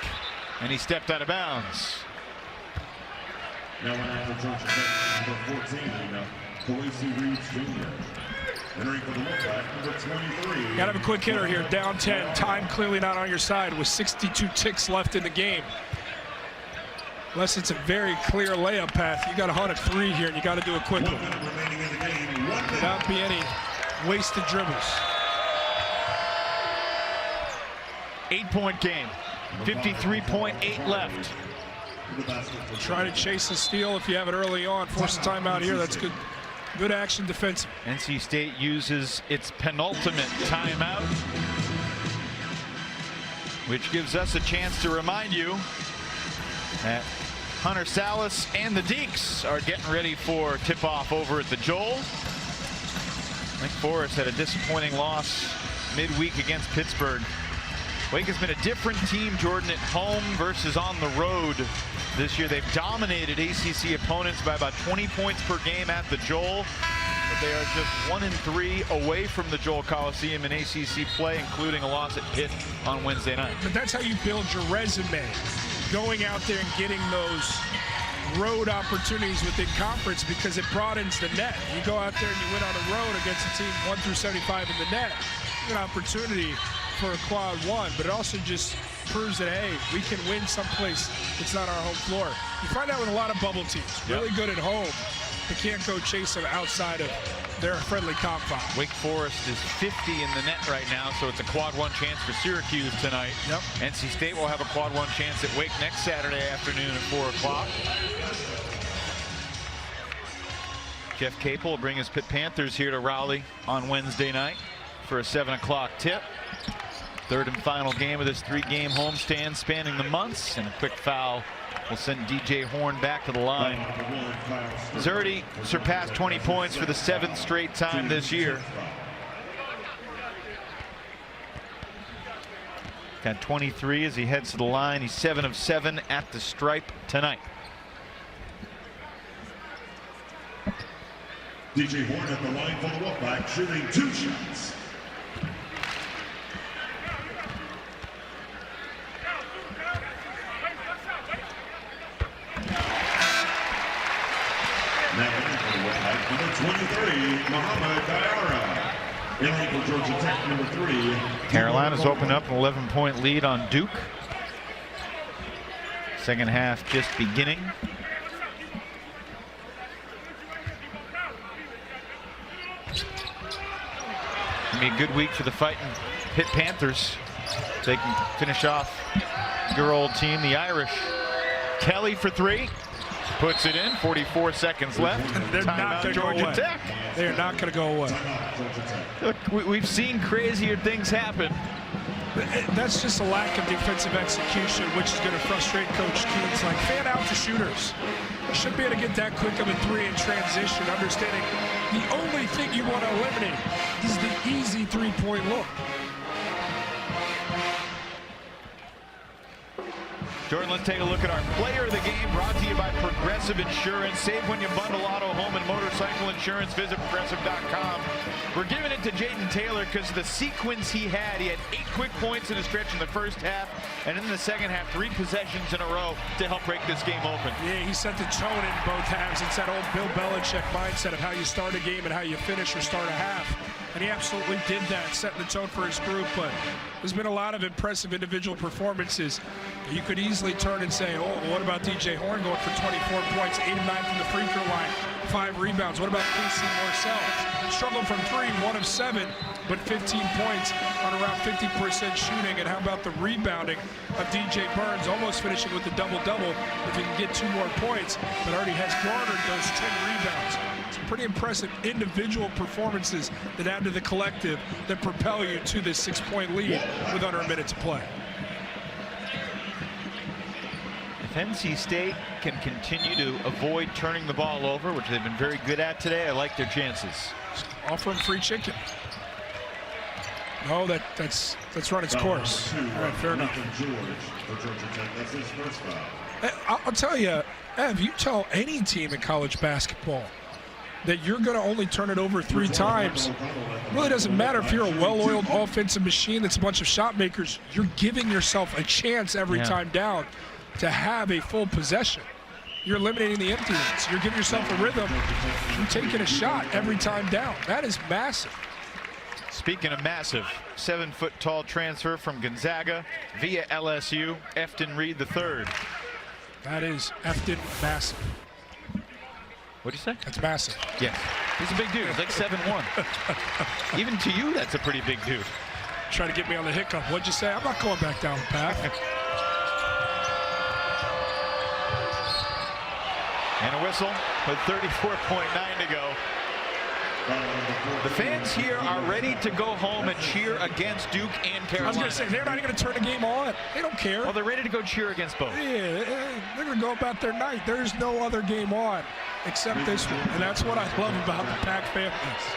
and he stepped out of bounds. Now on for Georgia Tech, number 14, Khaleesi Reeves Jr. Entering for the Wolfpack, number 23. Got to have a quick hitter here, down 10. Time clearly not on your side with 62 ticks left in the game. Unless it's a very clear layup path, you got to hunt a 3 here, and you got to do it quickly. 1 minute remaining in the game. 1 minute. Without be any wasted dribbles. 8-point game. 53.8 left. Try to chase a steal if you have it early on. Force a timeout here. That's good. Good action defensive. NC State uses its penultimate timeout, which gives us a chance to remind you that Hunter Salas and the Deeks are getting ready for tip-off over at the Joel. Wake Forest had a disappointing loss midweek against Pittsburgh. Wake has been a different team, Jordan, at home versus on the road this year. They've dominated ACC opponents by about 20 points per game at the Joel, but they are just 1-3 away from the Joel Coliseum in ACC play, including a loss at Pitt on Wednesday night. But that's how you build your resume. Going out there and getting those road opportunities within conference, because it broadens the net. You go out there and you win on the road against a team 1 through 75 in the net. An opportunity for a quad 1, but it also just proves that, hey, we can win someplace that's not our home floor. You find out with a lot of bubble teams, really good at home, they can't go chase them outside of their friendly confine. Wake Forest is 50 in the net right now, so it's a quad 1 chance for Syracuse tonight. NC State will have a quad 1 chance at Wake next Saturday afternoon at 4 o'clock. Jeff Capel will bring his Pitt Panthers here to Raleigh on Wednesday night for a 7 o'clock tip. 3rd and final game of this 3-game homestand spanning the months, and a quick foul will send DJ Horn back to the line. He's already surpassed 20 points for the 7th straight time this year. Got 23 as he heads to the line. He's 7 of 7 at the stripe tonight. DJ Horn at the line for the Wolfpack, shooting 2 shots. Now in for the Wolfpack, number 23, Muhammad Diarra. In for Georgia Tech, number 3. Carolina's opened up an 11-point lead on Duke. Second half just beginning. Gonna be a good week for the fighting Pitt Panthers. They can finish off your old team, the Irish. Kelly for 3. Puts it in. 44 seconds left. They're not going to go away. Tech. They're not going to go away. Look, we've seen crazier things happen. That's just a lack of defensive execution, which is going to frustrate Coach Keens. Like, fan out the shooters. You should be able to get that quick of a 3 in transition, understanding the only thing you want to eliminate is the easy 3-point look. Jordan, let's take a look at our player of the game, brought to you by Progressive Insurance. Save when you bundle auto, home, and motorcycle insurance. Visit progressive.com. We're giving it to Jaden Taylor because of the sequence he had. He had 8 quick points in a stretch in the first half, and in the second half, 3 possessions in a row to help break this game open. Yeah, he set the tone in both halves. It's that old Bill Belichick mindset of how you start a game and how you finish or start a half. and he absolutely did that, setting the tone for his group. But there's been a lot of impressive individual performances. You could easily turn and say, oh, what about DJ Horn going for 24 points, 8 of 9 from the free throw line, 5 rebounds? What about Casey Morcell? Struggled from 3, 1 of 7, but 15 points on around 50% shooting. And how about the rebounding of DJ Burns, almost finishing with the double-double if he can get 2 more points, but already has garnered those 10 rebounds. Some pretty impressive individual performances that add to the collective that propel you to this 6-point lead with under a minute to play. If NC State can continue to avoid turning the ball over, which they've been very good at today, I like their chances. Offer them free chicken. No, that's run its course. All right, fair enough. I'll tell you, Ev, you tell any team in college basketball that you're going to only turn it over 3 times. It really doesn't matter if you're a well-oiled offensive machine that's a bunch of shot makers. You're giving yourself a chance every time down to have a full possession. You're eliminating the empty ones. You're giving yourself a rhythm. You're taking a shot every time down. That is massive. Speaking of massive, 7-foot-tall transfer from Gonzaga via LSU, Efton Reed III. That is Efton massive. What'd you say? That's massive. Yes. He's a big dude. He's like 7'1". Even to you, that's a pretty big dude. Trying to get me on the hiccup. What'd you say? I'm not going back down the path. And a whistle with 34.9 to go. The fans here are ready to go home and cheer against Duke and Carolina. I was going to say, they're not even going to turn the game on. They don't care. Well, they're ready to go cheer against both. Yeah, they're going to go about their night. There's no other game on except this one. And that's what I love about the Pack fan base.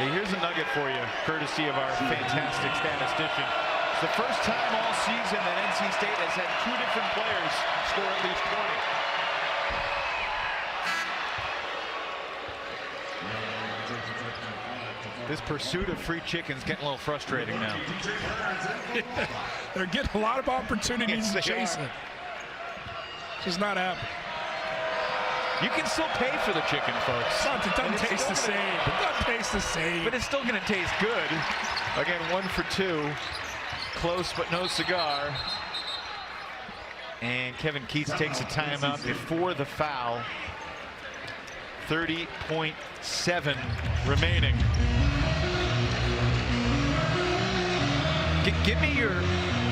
Hey, here's a nugget for you, courtesy of our fantastic statistician. It's the first time all season that NC State has had 2 different players score at least 20. This pursuit of free chicken's getting a little frustrating now. They're getting a lot of opportunities to chase it. Just not happening. You can still pay for the chicken, folks. It doesn't taste the same. It doesn't taste the same. But it's still going to taste good. Again, 1 for 2. Close, but no cigar. And Kevin Keats takes a timeout before the foul. 30.7 remaining. Give me your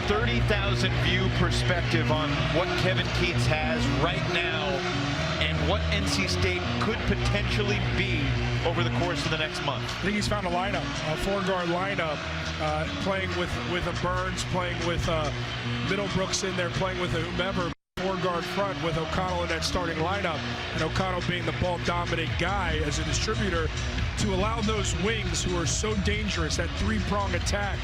30,000 view perspective on what Kevin Keats has right now and what NC State could potentially be over the course of the next month. I think he's found a lineup, a 4-guard lineup, playing with a Burns, playing with Middlebrooks in there, playing with a whomever. 4-guard front with O'Connell in that starting lineup, and O'Connell being the ball-dominant guy as a distributor to allow those wings who are so dangerous, that 3-prong attack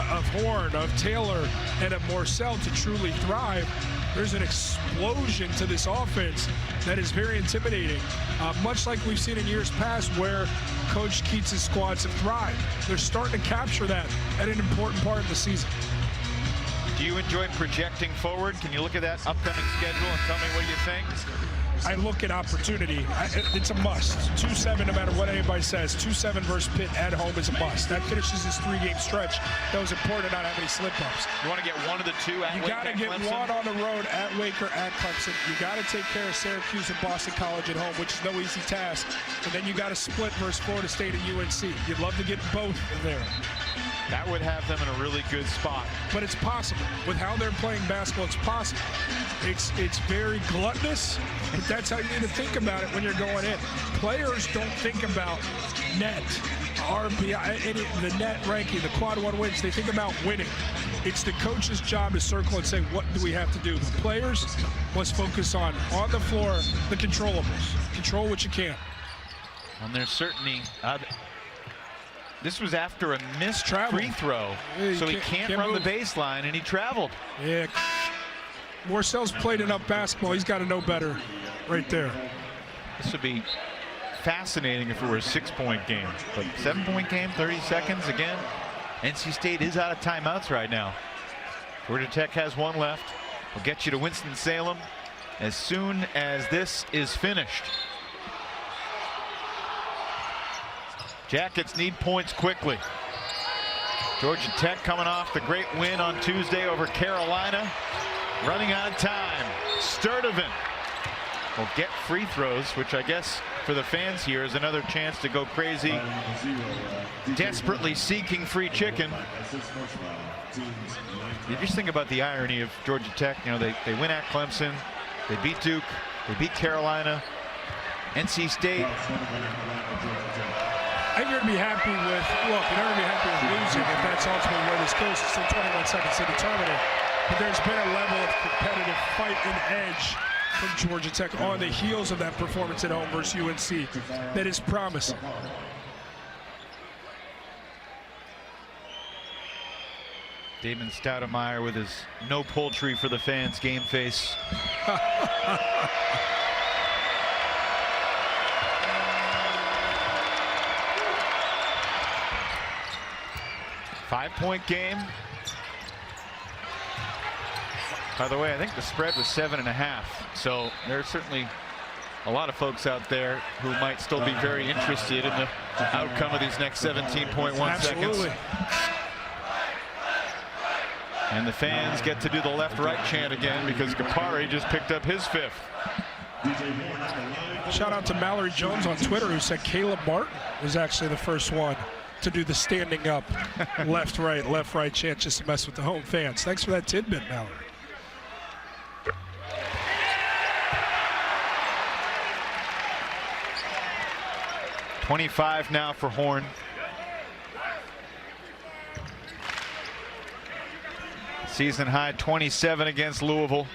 of Horn, of Taylor, and of Morcell to truly thrive. There's an explosion to this offense that is very intimidating, much like we've seen in years past where Coach Keats' squads have thrived. They're starting to capture that at an important part of the season. Do you enjoy projecting forward? Can you look at that upcoming schedule and tell me what you think? I look at opportunity. It's a must. 2-7, no matter what anybody says. 2-7 versus Pitt at home is a must. That finishes this 3-game stretch. That was important to not have any slip-ups. You want to get 1 of the 2 at Wake, you got to get Clemson? 1 on the road at Wake or at Clemson. You got to take care of Syracuse and Boston College at home, which is no easy task. And then you got to split versus Florida State and UNC. You'd love to get both there. That would have them in a really good spot. But it's possible. With how they're playing basketball, it's possible. It's very gluttonous, but that's how you need to think about it when you're going in. Players don't think about net, RPI, the net ranking, the quad 1 wins. They think about winning. It's the coach's job to circle and say, what do we have to do? The players must focus on the floor, the controllables. Control what you can. And there's certainly... this was after a missed free throw, so he can't run move. The baseline, and he traveled. Yeah, Morcell's played enough basketball. He's got to know better right there. This would be fascinating if it were a 6-point game. But 7-point game, 30 seconds again. NC State is out of timeouts right now. Georgia Tech has 1 left. We'll get you to Winston-Salem as soon as this is finished. Jackets need points quickly. Georgia Tech coming off the great win on Tuesday over Carolina. Running out of time. Sturdivant will get free throws, which I guess for the fans here is another chance to go crazy. Desperately seeking free chicken. You just think about the irony of Georgia Tech. You know, they win at Clemson, they beat Duke, they beat Carolina, NC State. I think you're going to be happy with, look, you're not going to be happy with losing if that's ultimately where this goes. It's still 21 seconds to determine it. But there's been a level of competitive fight and edge from Georgia Tech on the heels of that performance at home versus UNC that is promising. Damon Stoudemire with his no poultry for the fans game face. 5-point game. By the way, I think the spread was 7.5. So there's certainly a lot of folks out there who might still be very interested in the outcome of these next 17.1 seconds. And the fans get to do the left-right chant again because Kapari just picked up his 5th. Shout out to Mallory Jones on Twitter who said Caleb Martin was actually the first one to do the standing up left-right chant just to mess with the home fans. Thanks for that tidbit, Mallory. .25 now for Horn. Season high 27 against Louisville.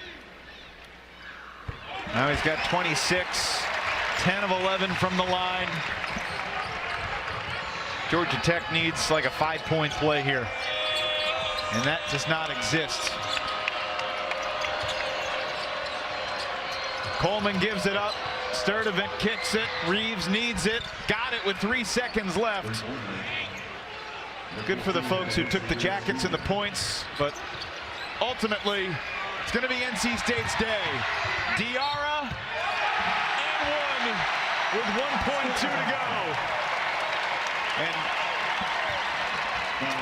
Now he's got 26, 10 of 11 from the line. Georgia Tech needs like a 5-point play here, and that does not exist. Coleman gives it up. Sturdivant kicks it. Reeves needs it. Got it with 3 seconds left. Good for the folks who took the Jackets and the points, but ultimately it's going to be NC State's day. Diarra and one with 1.2 to go. And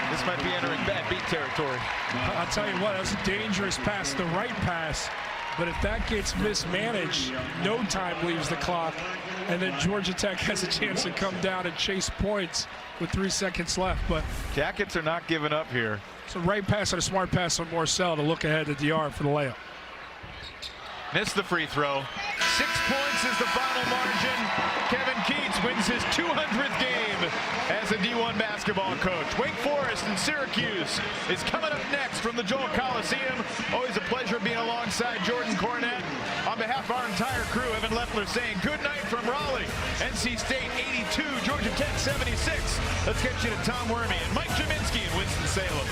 this might be entering bad beat territory. I'll tell you what, that was a dangerous pass, the right pass. But if that gets mismanaged, no time leaves the clock. And then Georgia Tech has a chance to come down and chase points with 3 seconds left. But Jackets are not giving up here. it's a right pass and a smart pass on Morcell to look ahead to DR for the layup. Missed the free throw. 6 points is the final margin. Kevin Keats wins his 200th game as a D1 basketball coach. Wake Forest and Syracuse is coming up next from the Joel Coliseum. Always a pleasure being alongside Jordan Cornette. On behalf of our entire crew, Evan Leffler saying good night from Raleigh. NC State 82, Georgia Tech 76. Let's get you to Tom Wormy and Mike Jaminski in Winston-Salem.